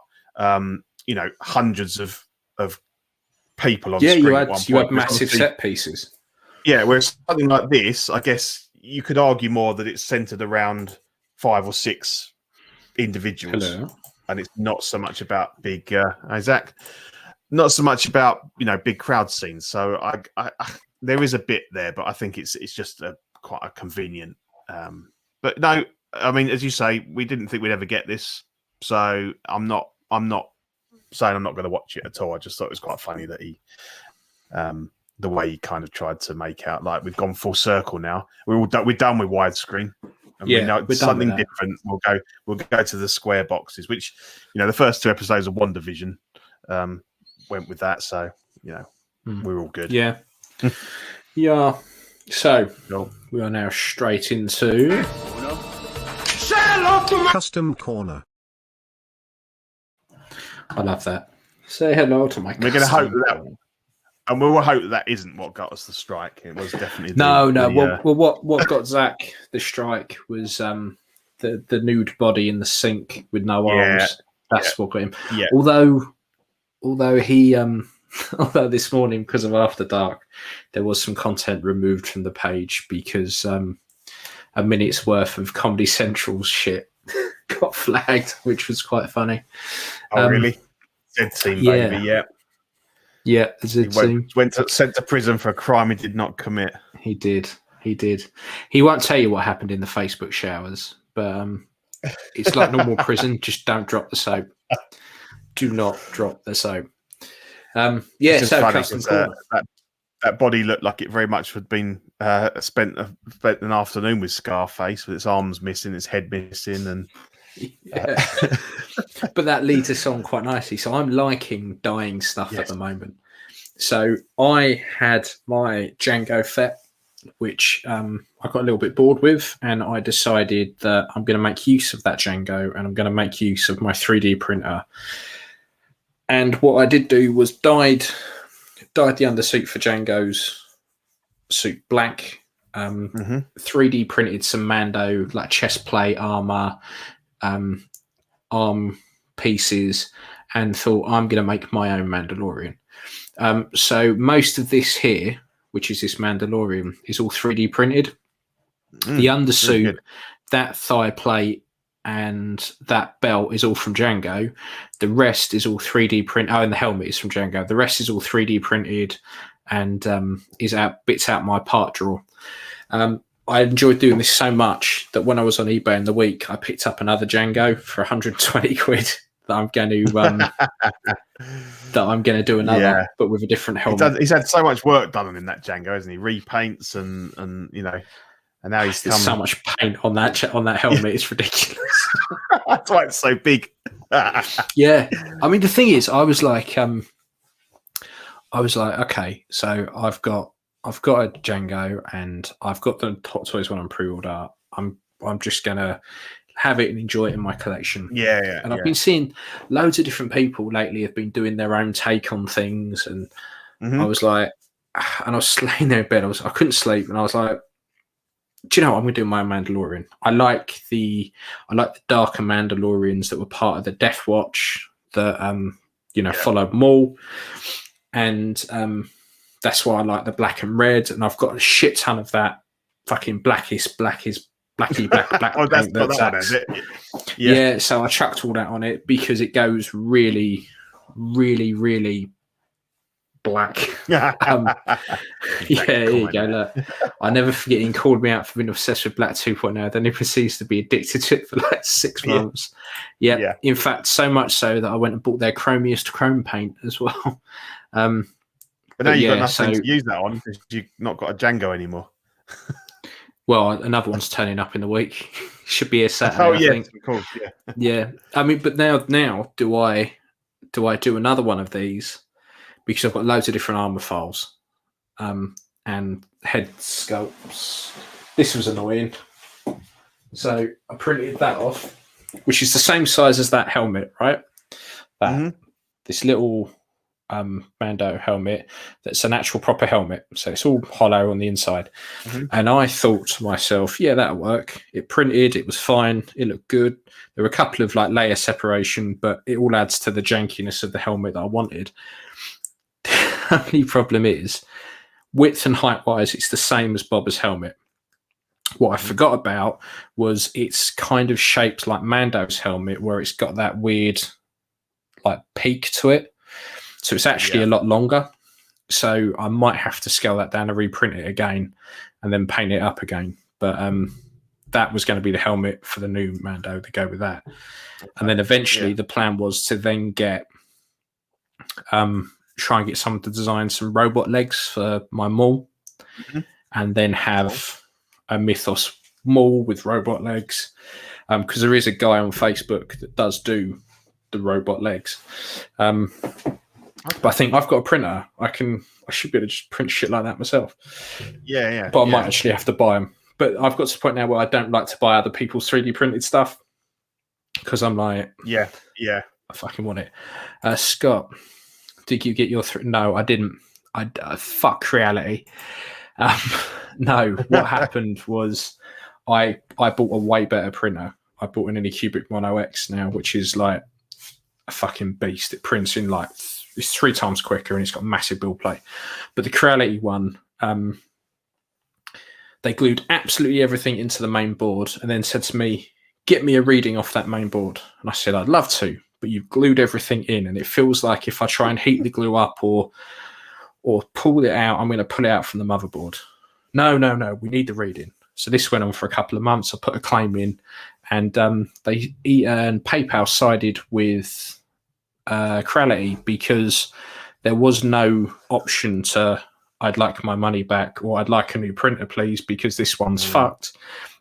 hundreds of people on screen. You had massive set pieces. Yeah, whereas something like this, I guess you could argue more that it's centered around 5 or 6 individuals. Hello. And it's not so much about big Isaac, not so much about big crowd scenes. So I there is a bit there, but I think it's just quite a convenient. But no, I mean, as you say, we didn't think we'd ever get this, so I'm not saying I'm not going to watch it at all. I just thought it was quite funny that he, the way he kind of tried to make out like we've gone full circle now. We're done with widescreen. And we know it's something different. We'll go to the square boxes, which the first 2 episodes of WandaVision went with that. So we're all good. Yeah, yeah. So we are now straight into Custom Corner. I love that. Say hello to my. We're going to hope that. And we will hope that isn't what got us the strike. It was definitely what got Zach the strike was the nude body in the sink with no arms. That's what got him. Yeah. Although he although this morning, because of After Dark, there was some content removed from the page because a minute's worth of Comedy Central's shit got flagged, which was quite funny. Oh, really? Dead team, baby. Yeah. Yeah, sent to prison for a crime he did not commit. He did. He won't tell you what happened in the Facebook showers, but it's like normal prison. Just don't drop the soap. Do not drop the soap. So that body looked like it very much had been spent an afternoon with Scarface, with its arms missing, its head missing, and. But that leads us on quite nicely. So I'm liking dying stuff at the moment. So I had my Django Fett, which I got a little bit bored with, and I decided that I'm going to make use of that Django, and I'm going to make use of my 3D printer. And what I did do was dyed the undersuit for Django's suit black. 3D printed some Mando, like chest plate, armor, arm pieces, and thought I'm going to make my own Mandalorian. So most of this here, which is this Mandalorian, is all 3D printed. The undersuit, that thigh plate, and that belt is all from Django. The rest is all 3D printed. Oh, and the helmet is from Django. The rest is all 3D printed and bits out my part drawer. I enjoyed doing this so much that when I was on eBay in the week, I picked up another Django for 120 quid that I'm going to do another, but with a different helmet. He's had so much work done on him, that Django, hasn't he? Repaints and and now There's so much paint on that helmet. It's ridiculous. That's why it's so big. Yeah, I mean the thing is, I was like, okay, so I've got a Django and I've got the Hot Toys one on pre-order. I'm just gonna have it and enjoy it in my collection. Yeah. And I've been seeing loads of different people lately have been doing their own take on things, and I was like, and I was laying there in bed. I couldn't sleep, and I was like, do you know what? I'm going to do my own Mandalorian. I like the darker Mandalorians that were part of the Death Watch that followed Maul, and that's why I like the black and red. And I've got a shit ton of that fucking black oh, paint. that's not that one, is it? Yeah, so I chucked all that on it because it goes really, really, really black. Here you go. Look, I never forget he called me out for being obsessed with Black 2.0. Then he proceeds to be addicted to it for like 6 months. Yeah. In fact, so much so that I went and bought their chromiest chrome paint as well. But now you've got nothing to use that on because you've not got a Django anymore. Well, another one's turning up in the week. Should be a Saturday. I think. Of course. Yeah. Yeah. I mean, but now do I do another one of these? Because I've got loads of different armor files and head sculpts. This was annoying. So I printed that off, which is the same size as that helmet, right? This little Mando helmet that's an actual proper helmet. So it's all hollow on the inside. And I thought to myself, yeah, that'll work. It printed, it was fine, it looked good. There were a couple of like layer separation, but it all adds to the jankiness of the helmet that I wanted. The only problem is width and height wise, it's the same as Boba's helmet. What I forgot about was it's kind of shaped like Mando's helmet, where it's got that weird like peak to it. So it's actually a lot longer. So I might have to scale that down and reprint it again and then paint it up again. But that was going to be the helmet for the new Mando to go with that. And then eventually the plan was to then get try and get someone to design some robot legs for my Maul, and then have a Mythos Maul with robot legs, because there is a guy on Facebook that does do the robot legs. But I think I've got a printer. I should be able to just print shit like that myself. But I might actually have to buy them. But I've got to the point now where I don't like to buy other people's 3D printed stuff because I'm like, I fucking want it. Scott, did you get your? No, I didn't. I fuck reality. No, what happened was I bought a way better printer. I bought an Anycubic Mono X now, which is like a fucking beast. It prints in like it's 3 times quicker and it's got massive build plate. But the Creality one, they glued absolutely everything into the main board and then said to me, "Get me a reading off that main board." And I said, "I'd love to, but you've glued everything in, and it feels like if I try and heat the glue up or pull it out, I'm going to pull it out from the motherboard." No, we need the reading. So this went on for a couple of months. I put a claim in, and PayPal sided with Creality because there was no option to "I'd like my money back" or "I'd like a new printer, please," because this one's fucked.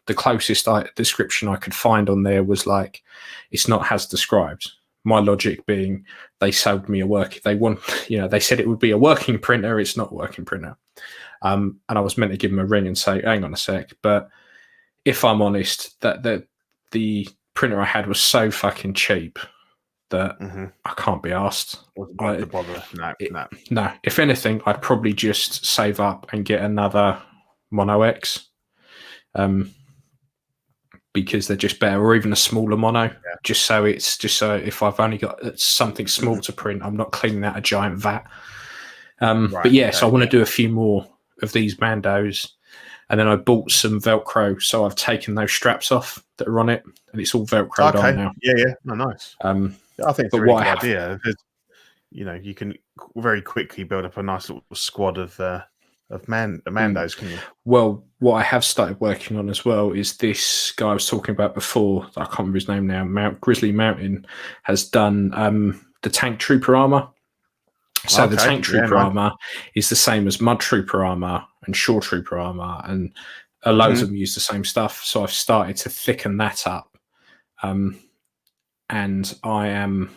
The closest description I could find on there was like, "It's not as described." My logic being, they sold me they said it would be a working printer. It's not a working printer. And I was meant to give them a ring and say, "Hang on a sec." But if I'm honest, that the printer I had was so fucking cheap that I can't be asked. No. If anything, I'd probably just save up and get another Mono X. Because they're just better, or even a smaller mono, just so if I've only got something small to print, I'm not cleaning out a giant vat. So I want to do a few more of these Mandos, and then I bought some Velcro, so I've taken those straps off that are on it, and it's all Velcroed on now. Nice. I think it's a really good idea because you can very quickly build up a nice little squad of Mandos, can you? Well, what I have started working on as well is this guy I was talking about before. I can't remember his name now. Grizzly Mountain has done the Tank Trooper armor. So the Tank Trooper armor is the same as Mud Trooper armor and Shore Trooper armor, and loads of them use the same stuff. So I've started to thicken that up. and I'm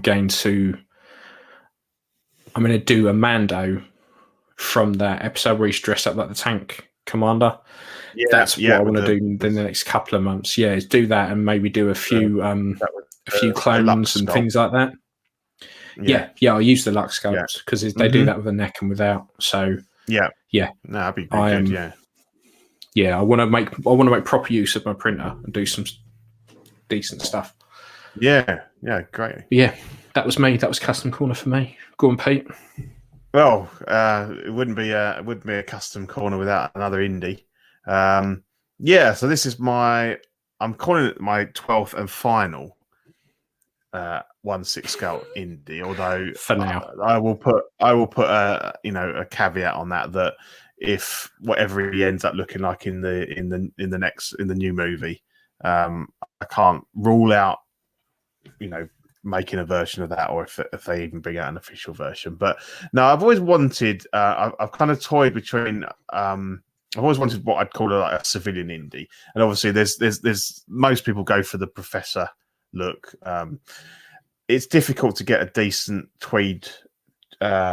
going to do a Mando from that episode where he's dressed up like the tank commander. Yeah, that's what I want to do in the next couple of months. Yeah, is do that and maybe do a few clones and things like that. Yeah, I'll use the Lux sculpts because they do that with a neck and without. So no, that'd be good. I want to make proper use of my printer and do some decent stuff. Yeah, great. Yeah, that was me. That was Custom Corner for me. Go on, Pete. Well, it wouldn't be a custom corner without another indie. So this is I'm calling it my 12th and final 1/6 scale indie. Although for now, I will put a caveat on that if whatever he ends up looking like in the new movie, I can't rule out making a version of that, or if they even bring out an official version. But no, I've always wanted. I've kind of toyed between. I've always wanted what I'd call a civilian indie, and obviously there's most people go for the Professor look. It's difficult to get a decent tweed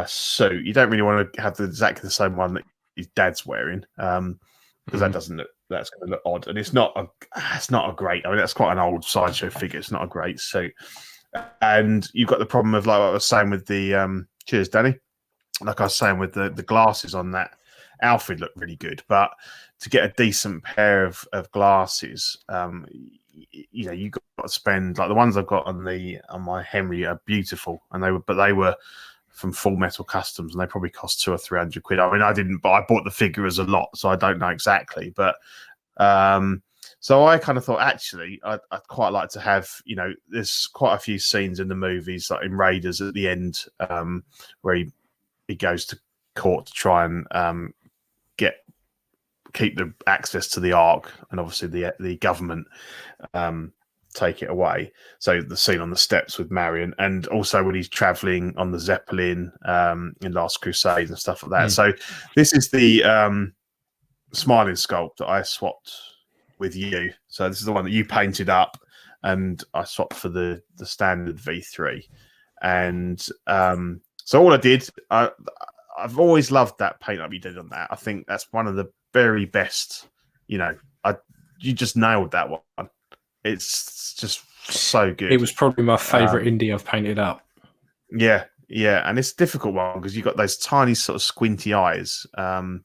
suit. You don't really want to have exactly the same one that his dad's wearing, because that's going to look odd, and it's not a great. I mean, that's quite an old sideshow figure. It's not a great suit. And you've got the problem of, like I was saying with the cheers, Danny. Like I was saying with the glasses on that outfit look really good, but to get a decent pair of glasses, you got to spend, like the ones I've got on my Henry are beautiful, and they were from Full Metal Customs, and they probably cost £200 or £300. I mean, I didn't, but I bought the figure as a lot, so I don't know exactly, but. So I kind of thought, actually, I'd quite like to have, there's quite a few scenes in the movies, like in Raiders at the end, where he goes to court to try and keep the access to the Ark, and obviously the government take it away. So the scene on the steps with Marion, and also when he's traveling on the Zeppelin in Last Crusade and stuff like that. So this is the smiling sculpt that I swapped with you. So this is the one that you painted up, and I swapped for the standard V3. And so all I did, I've always loved that paint up you did on that. I think that's one of the very best. You just nailed that one. It's just so good. It was probably my favourite indie I've painted up. Yeah, and it's a difficult one because you've got those tiny sort of squinty eyes. But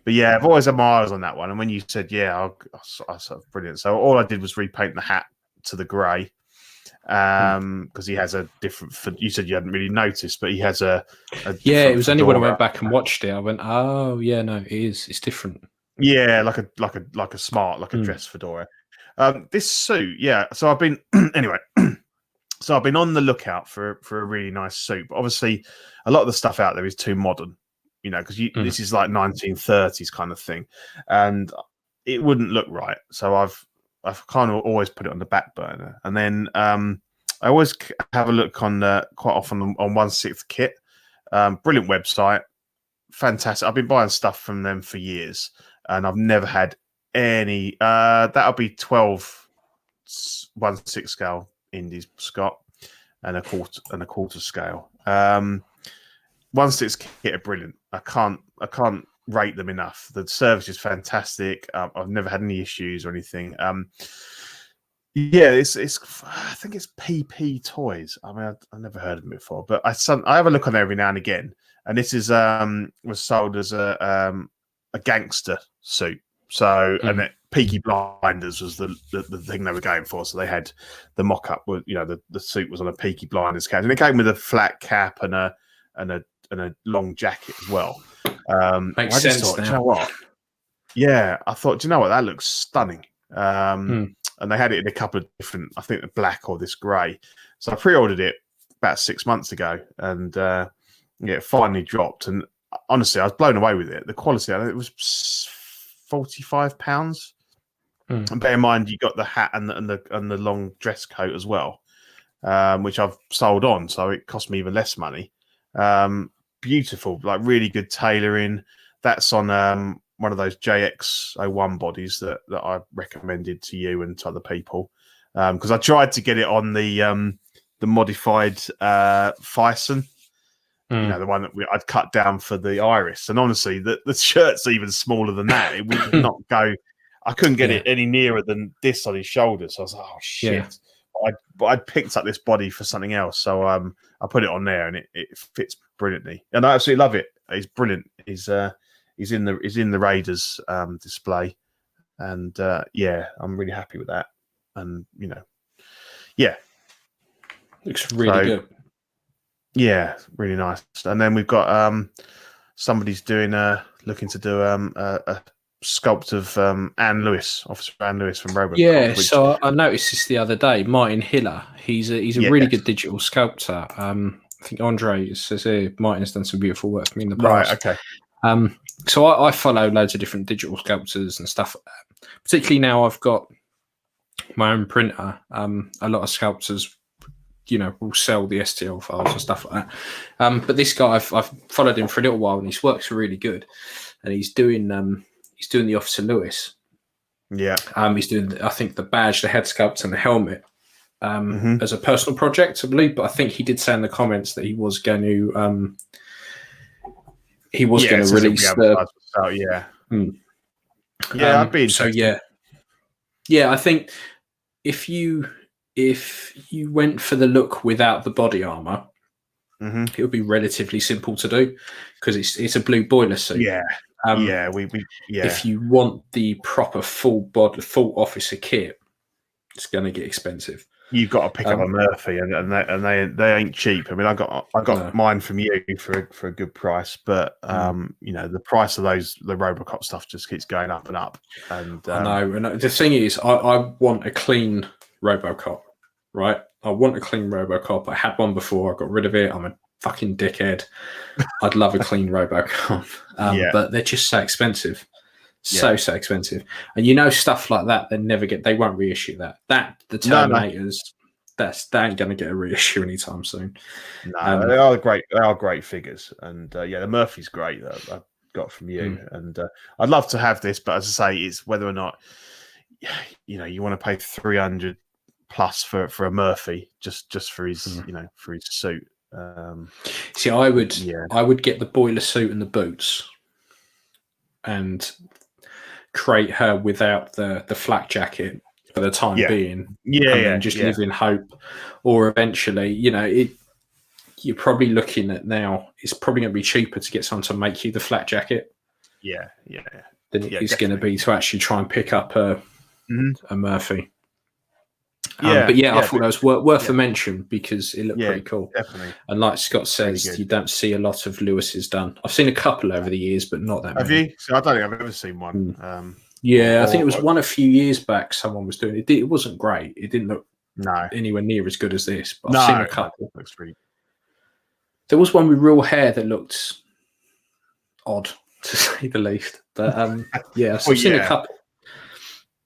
yeah, I've always had my eyes on that one. And when you said, I sort of brilliant. So all I did was repaint the hat to the grey, because he has a different. You said you hadn't really noticed, but he has a it was only when I went back and watched it, I went, oh yeah, no, it is. It's different. Yeah, like a smart, like a dress fedora. This suit, So I've been anyway. So I've been on the lookout for a really nice suit, but obviously a lot of the stuff out there is too modern, because this is like 1930s kind of thing, and it wouldn't look right. So I've kind of always put it on the back burner, and then I always have a look on quite often on 1/6 kit. Brilliant website, fantastic. I've been buying stuff from them for years, and I've never had any. That'll be 12 1/6 scale indies, Scott, and a quarter scale. 1/6 kit are brilliant. I can't rate them enough. The service is fantastic. I've never had any issues or anything. It's I think it's PP Toys. I mean, I've never heard of them before, but I have a look on there every now and again. And this is was sold as a gangster suit. So and Peaky Blinders was the thing they were going for. So they had the mock-up with, the suit was on a Peaky Blinders cap, and it came with a flat cap and a long jacket as well. Makes sense. Thought, do you know what? Yeah, I thought, do you know what? That looks stunning. And they had it in a couple of different, I think the black or this grey. So I pre-ordered it about 6 months ago, and it finally dropped. And honestly, I was blown away with it. The quality, it was £45. And bear in mind, you got the hat and the long dress coat as well, which I've sold on, so it cost me even less money. Beautiful, like really good tailoring. That's on one of those JX01 bodies that I recommended to you and to other people. because I tried to get it on the modified Fyson. You know, the one that I'd cut down for the iris. And honestly, the shirt's even smaller than that. It would not go. I couldn't get it any nearer than this on his shoulders. So I was like, oh, shit. Yeah. But I'd picked up this body for something else. So I put it on there and it fits brilliantly. And I absolutely love it. He's brilliant. He's in the Raiders display. And I'm really happy with that. And, looks really good. Yeah, really nice. And then we've got somebody's looking to do a sculpt of Anne Lewis, Officer Anne Lewis from Robocop. Yeah, so I noticed this the other day. Martin Hiller, he's a really good digital sculptor. I think Andre says here Martin has done some beautiful work for me in the past. Right, okay. So I follow loads of different digital sculptors and stuff. Particularly now I've got my own printer. A lot of sculptors, will sell the STL files and stuff like that. But this guy, I've followed him for a little while, and his work's really good. And he's doing the Officer Lewis. Yeah. He's doing, I think, the badge, the head sculpt, and the helmet as a personal project, I believe. But I think he did say in the comments that he was going to release the. I'd be interested. So yeah. I think if you went for the look without the body armor, it would be relatively simple to do because it's a blue boiler suit. Yeah. If you want the proper full officer kit, it's going to get expensive. You've got to pick up a Murphy, and they ain't cheap. I mean, I got mine from you for a good price, but the price of the Robocop stuff just keeps going up and up. And I know. And the thing is, I want a clean Robocop, right? I want a clean Robocop. I had one before. I got rid of it. I'm a fucking dickhead. I'd love a clean Robocop, but they're just so expensive. So expensive. And stuff like that, they won't reissue that. The Terminators, they ain't going to get a reissue anytime soon. No, they are great. They are great figures. And the Murphy's great that I got from you. And I'd love to have this, but as I say, it's whether or not you want to pay 300 plus for a Murphy just for his for his suit. See, I would get the boiler suit and the boots and create her without the flak jacket for the time being. Live in hope, or eventually, you're probably looking at now. It's probably going to be cheaper to get someone to make you the flak jacket. Than it's going to be to actually try and pick up a Murphy. I thought that was worth a mention because it looked pretty cool. Definitely. And like Scott says, you don't see a lot of Lewis's done. I've seen a couple over the years, but not that many. Have you? So I don't think I've ever seen one. I think it was one a few years back. Someone was doing it. It wasn't great. It didn't look anywhere near as good as this. But I've seen a couple. Looks pretty. There was one with real hair that looked odd, to say the least. But I've seen a couple.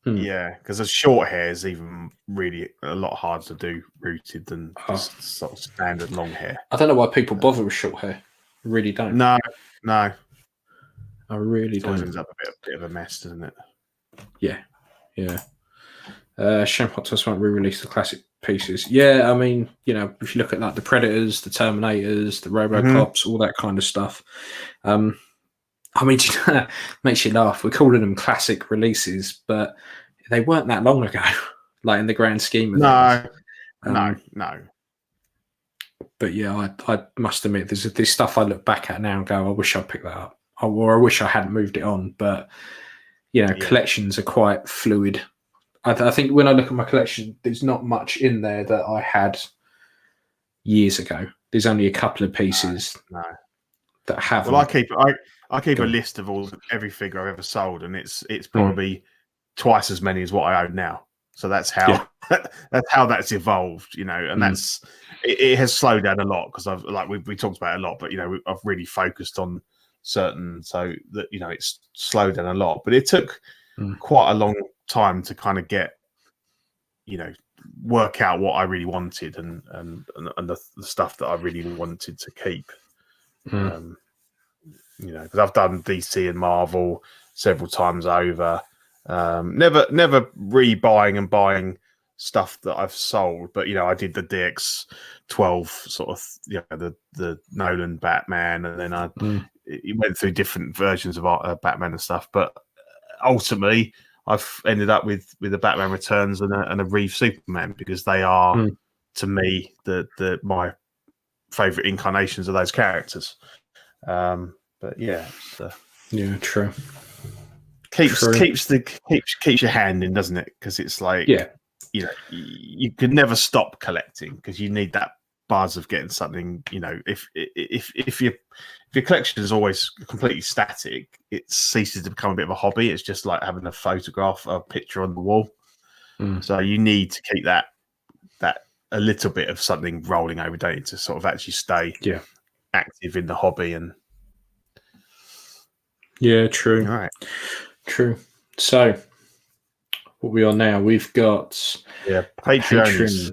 Yeah, because the short hair is even really a lot harder to do rooted than just sort of standard long hair. I don't know why people bother with short hair. I really don't. No. I really don't. It ends up a bit of a mess, doesn't it? Yeah. Shame Hot Toss won't re-release the classic pieces. Yeah, I mean, if you look at like the Predators, the Terminators, the Robocops, all that kind of stuff. I mean, it makes you laugh. We're calling them classic releases, but they weren't that long ago, like in the grand scheme of things. No. But yeah, I must admit, there's this stuff I look back at now and go, I wish I'd picked that up. Or I wish I hadn't moved it on. But, collections are quite fluid. I think when I look at my collection, there's not much in there that I had years ago. There's only a couple of pieces that have. Well, I keep a list of every figure I've ever sold, and it's probably twice as many as what I own now. So that's how that's evolved, and that's it has slowed down a lot because we talked about it a lot, but I've really focused on certain, so that it's slowed down a lot. But it took quite a long time to kind of get work out what I really wanted and the stuff that I really wanted to keep. Because I've done DC and Marvel several times over. Never rebuying and buying stuff that I've sold, but I did the DX12 sort of, the Nolan Batman, and then I went through different versions of Batman and stuff. But ultimately, I've ended up with the Batman Returns and a Reeve Superman, because they are to me my favorite incarnations of those characters. But yeah, true. Keeps your hand in, doesn't it? Because it's like, you can never stop collecting, because you need that buzz of getting something. If your collection is always completely static, it ceases to become a bit of a hobby. It's just like having a photograph, a picture on the wall. So you need to keep that a little bit of something rolling over, don't you, to sort of actually stay active in the hobby. And true. All right. True. So, what we are now, we've got Patreons.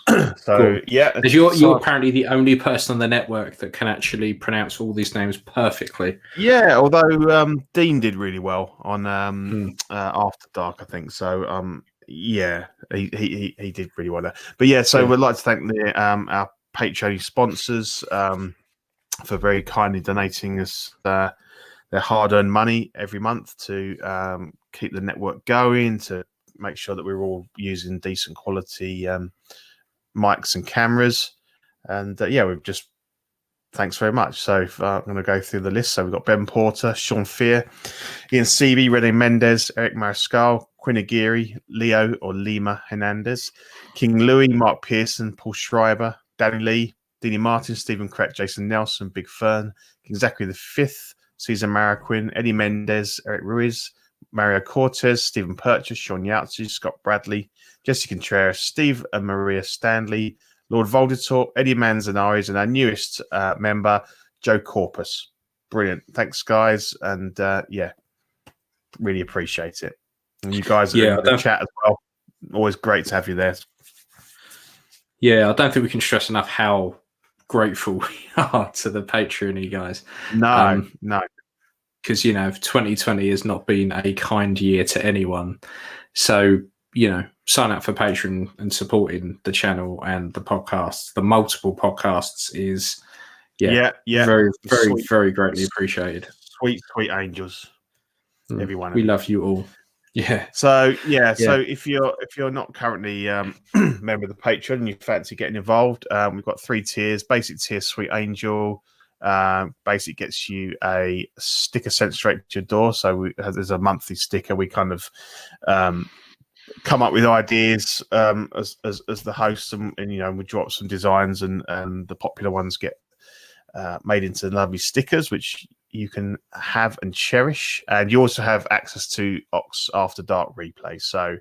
So cool. As you're apparently the only person on the network that can actually pronounce all these names perfectly. Yeah, although Dean did really well on After Dark, I think. So he did really well there. But so we'd like to thank our Patreon sponsors for very kindly donating us their hard-earned money every month to keep the network going, to make sure that we're all using decent quality mics and cameras. And we've just thanks very much. So I'm going to go through the list. So we've got Ben Porter, Sean Fear, Ian Seavey, Rene Mendez, Eric Mariscal, Quinn Aguirre, Leo or Lima Hernandez, King Louis, Mark Pearson, Paul Schreiber, Danny Lee, Dini Martin, Stephen Crett, Jason Nelson, Big Fern, King Zachary V, Cesar Maraquin, Eddie Mendez, Eric Ruiz, Mario Cortez, Stephen Purchase, Sean Yatsu, Scott Bradley, Jesse Contreras, Steve and Maria Stanley, Lord Volditor, Eddie Manzanares, and our newest member, Joe Corpus. Brilliant. Thanks, guys. And really appreciate it. And you guys are in the chat as well. Always great to have you there. Yeah, I don't think we can stress enough how grateful we are to the Patreon, you guys. No. Because 2020 has not been a kind year to anyone. So sign up for Patreon and supporting the channel and the podcasts, the multiple podcasts, is very, very, sweet, very greatly appreciated. Sweet angels, everyone. We love you all. Yeah. So so if you're not currently member of the Patreon and you fancy getting involved, we've got 3 tiers. Basic tier, Sweet Angel. Basic gets you a sticker sent straight to your door. So there's a monthly sticker. We kind of come up with ideas as the host, and we drop some designs, and the popular ones get made into lovely stickers, which you can have and cherish. And you also have access to Ox After Dark replay. So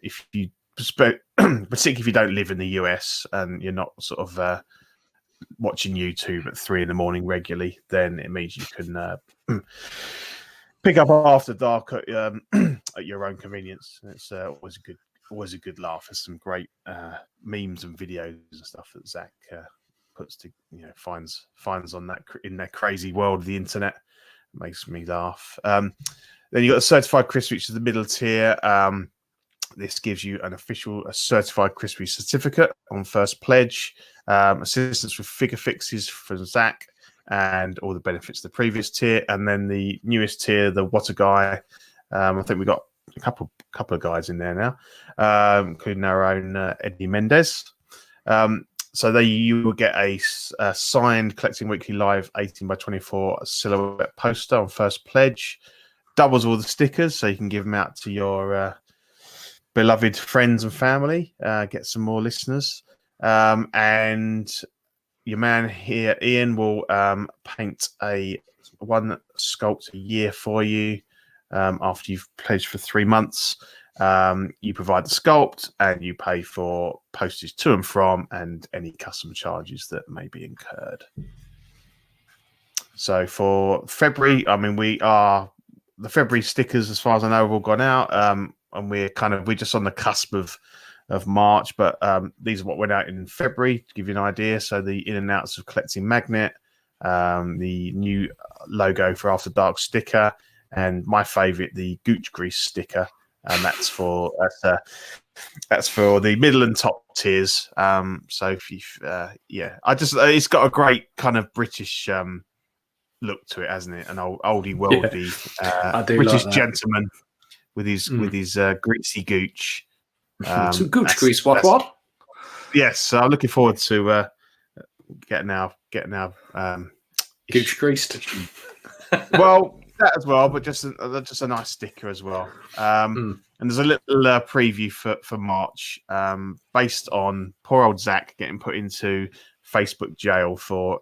if you, particularly if you don't live in the US and you're not sort of watching YouTube at 3 a.m. regularly, then it means you can pick up After Dark at your own convenience. It's always a good laugh. There's some great memes and videos and stuff that Zach puts to finds on that in that crazy world of the internet. It makes me laugh. Then you got the Certified Crispy, which is the middle tier. This gives you a certified crispy certificate on first pledge, assistance with figure fixes from Zach, and all the benefits of the previous tier. And then the newest tier, the What a Guy. I think we've got a couple of guys in there now, including our own Eddie Mendez. So there you will get a signed Collecting Weekly Live 18x24 silhouette poster on first pledge. Doubles all the stickers, so you can give them out to your beloved friends and family. Get some more listeners. And your man here, Ian, will paint one sculpt a year for you after you've pledged for 3 months. You provide the sculpt and you pay for postage to and from and any custom charges that may be incurred. So for February, the February stickers, as far as I know, have all gone out. And we're just on the cusp of March, but these are what went out in February to give you an idea. So the in and outs of Collecting Magnet, the new logo for After Dark sticker, and my favorite, the Gooch Grease sticker, and that's for the middle and top tiers. So if you, it's got a great kind of British look to it, hasn't it? An oldie worldy British gentleman with his greasy gooch. Some gooch grease, what? Yes, so I'm looking forward to getting our gooch greased. Well, that as well, but just a nice sticker as well. And there's a little preview for March, based on poor old Zach getting put into Facebook jail for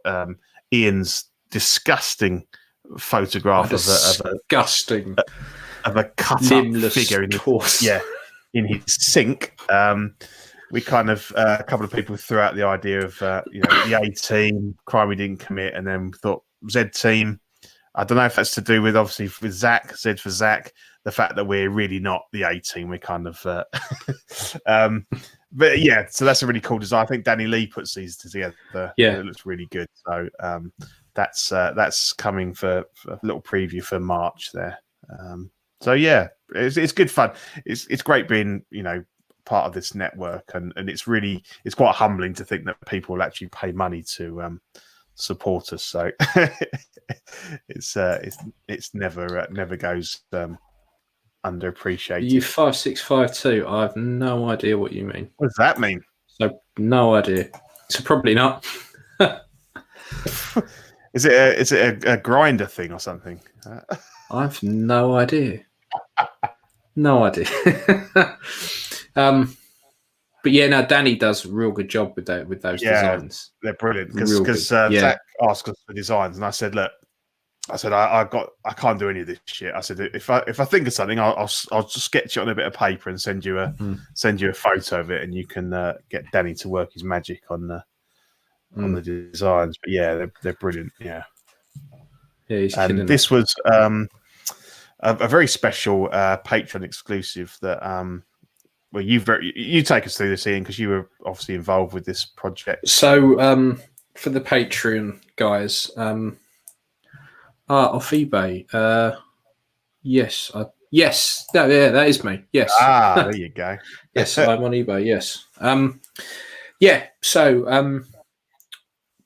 Ian's disgusting photograph of a cut up figure in his sink. We kind of a couple of people threw out the idea of the A team, crime we didn't commit, and then we thought Z team. I don't know if that's to do with obviously with Zach, Z for Zach, the fact that we're really not the A team. We're kind of, but yeah. So that's a really cool design. I think Danny Lee puts these together. Yeah, it looks really good. So that's coming for a little preview for March there. So yeah, it's good fun. It's great being part of this network, and it's quite humbling to think that people will actually pay money to support us. So it's never goes underappreciated. You 5652. I have no idea what you mean. What does that mean? So no idea. So probably not. Is it a grinder thing or something? I have no idea. No idea. But yeah, no, Danny does a real good job with those designs. They're brilliant because Zach asked us for designs, and I said, look, I can't do any of this shit. I said, if I think of something, I'll just sketch it on a bit of paper and send you a photo of it, and you can get Danny to work his magic on the designs. But yeah, they're brilliant. Yeah, he's and kidding. This was a very special Patreon exclusive that well, you take us through this, Ian, because you were obviously involved with this project. So for the Patreon guys, off eBay. Yes, that is me. Yes. There you go. Yes, I'm on eBay. Yes. Yeah. So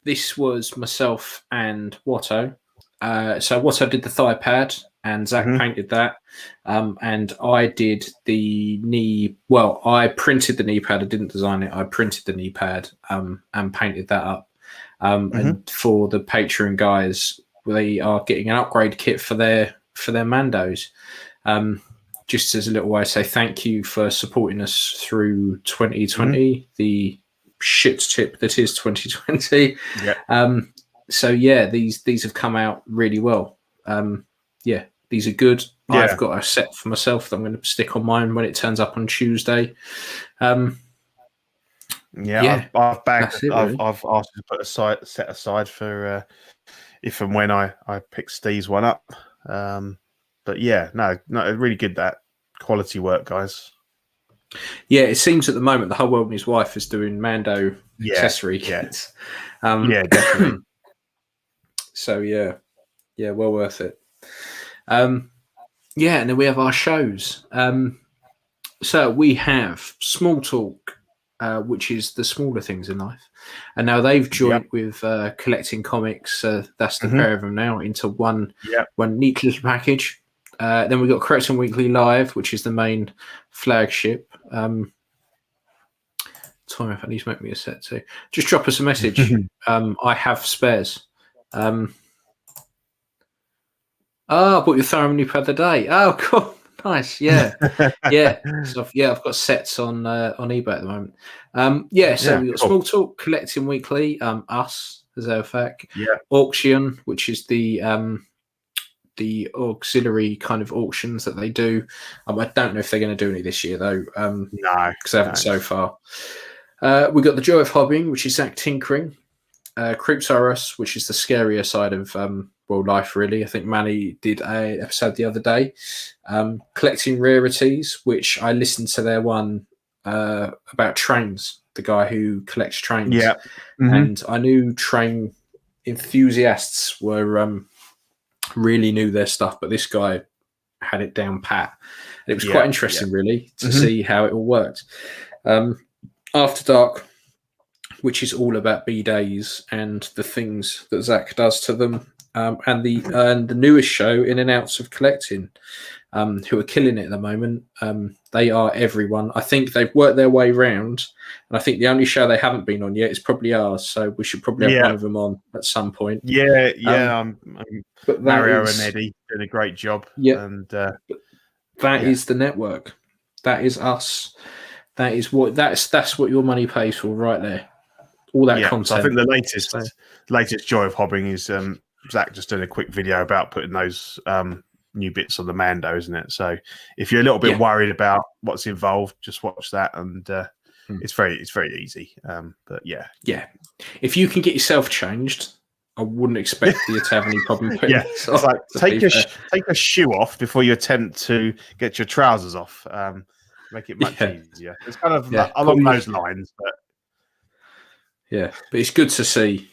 this was myself and Watto. So Watto did the thigh pad, and Zach painted that. And I did the knee. Well, I printed the knee pad. I didn't design it. I printed the knee pad and painted that up. And for the Patreon guys, they are getting an upgrade kit for their Mandos. Just as a little way to say thank you for supporting us through 2020, the shit tip that is 2020. Yeah. So yeah, these have come out really well. Yeah, these are good. Yeah. I've got a set for myself that I'm going to stick on mine when it turns up on Tuesday. I've bagged. I've asked to put set aside for if and when I pick Steve's one up. But yeah, no, really good, that quality work, guys. Yeah, it seems at the moment the whole world and his wife is doing Mando accessory kits. Yeah, definitely. So yeah, well worth it. And then we have our shows. So we have Small Talk, which is the smaller things in life, and now they've joined with Collecting Comics. That's the pair of them now into one neat little package. Then we've got Correcting Weekly Live, which is the main flagship. Time if I need to make me a set too. Just drop us a message. I have spares. I bought your Thermony pad today. Oh, cool. Nice. Yeah. So, I've got sets on eBay at the moment. So we've got Small Talk, Collecting Weekly, us as OFAC, Auction, which is the auxiliary kind of auctions that they do. I don't know if they're going to do any this year though. No, because they haven't so far. We've got The Joy of Hobbying, which is Zach tinkering. Creeps Are Us, which is the scarier side of life, really. I think Manny did an episode the other day. Collecting Rarities, which I listened to their one about trains, the guy who collects trains. Yeah. And I knew train enthusiasts were really knew their stuff, but this guy had it down pat. And it was quite interesting, really, to see how it all worked. After Dark, which is all about B-Days and the things that Zach does to them, and the newest show, In and Outs of Collecting, who are killing it at the moment. They are everyone. I think they've worked their way round, and I think the only show they haven't been on yet is probably ours. So we should probably have one of them on at some point. But Mario and Eddie doing a great job. Yeah, and that is the network. That is us. That's what your money pays for right there. All that content. So I think the latest joy of hobbing is Zach just doing a quick video about putting those new bits on the Mando, isn't it? So if you're a little bit worried about what's involved, just watch that, and it's very easy. But if you can get yourself changed, I wouldn't expect you to have any problem putting it's like take a shoe off before you attempt to get your trousers off. Make it much easier. It's kind of along those lines, but but it's good to see.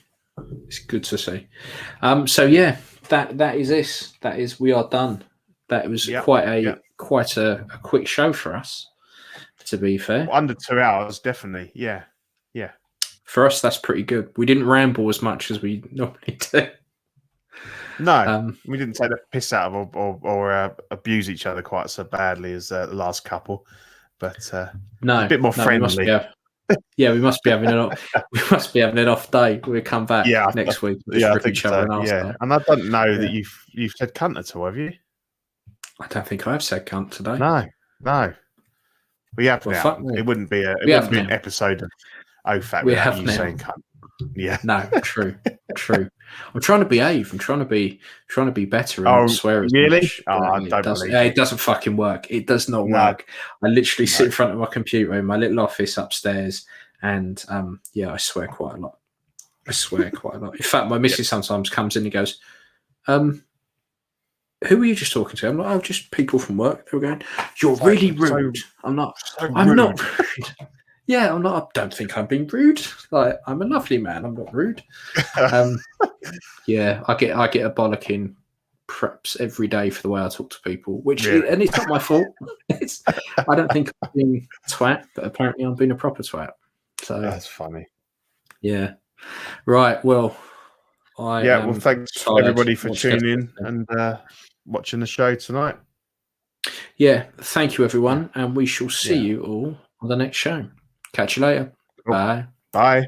It's good to see. That is this. That is, we are done. That was quite a quick show for us, to be fair. Under 2 hours, definitely. Yeah. For us, that's pretty good. We didn't ramble as much as we normally do. No, we didn't take the piss out of or abuse each other quite so badly as the last couple. But a bit more friendly. We must be having an off day. We'll come back next week. I think so. And I don't know that you've said cunt at all, have you? I don't think I've said cunt today. No. We have now. It wouldn't be an episode of OFAC without you saying cunt. Yeah. No, true. I'm trying to behave. I'm trying to be better and not swear as really? much. It doesn't fucking work. It does not work. I literally sit in front of my computer in my little office upstairs, and I swear quite a lot. In fact, my missus sometimes comes in and goes, "Who were you just talking to?" I'm like, "Oh, just people from work." They were going, "You're really rude." I'm not. I'm not rude. Yeah, I'm not. I don't think I'm being rude. Like, I'm a lovely man. I'm not rude. I get a bollocking perhaps every day for the way I talk to people, and it's not my fault. I don't think I'm being a twat, but apparently I'm being a proper twat. So that's funny. Yeah. Right. Well, thanks everybody for tuning in and watching the show tonight. Yeah, thank you everyone, and we shall see you all on the next show. Catch you later. Cool. Bye. Bye.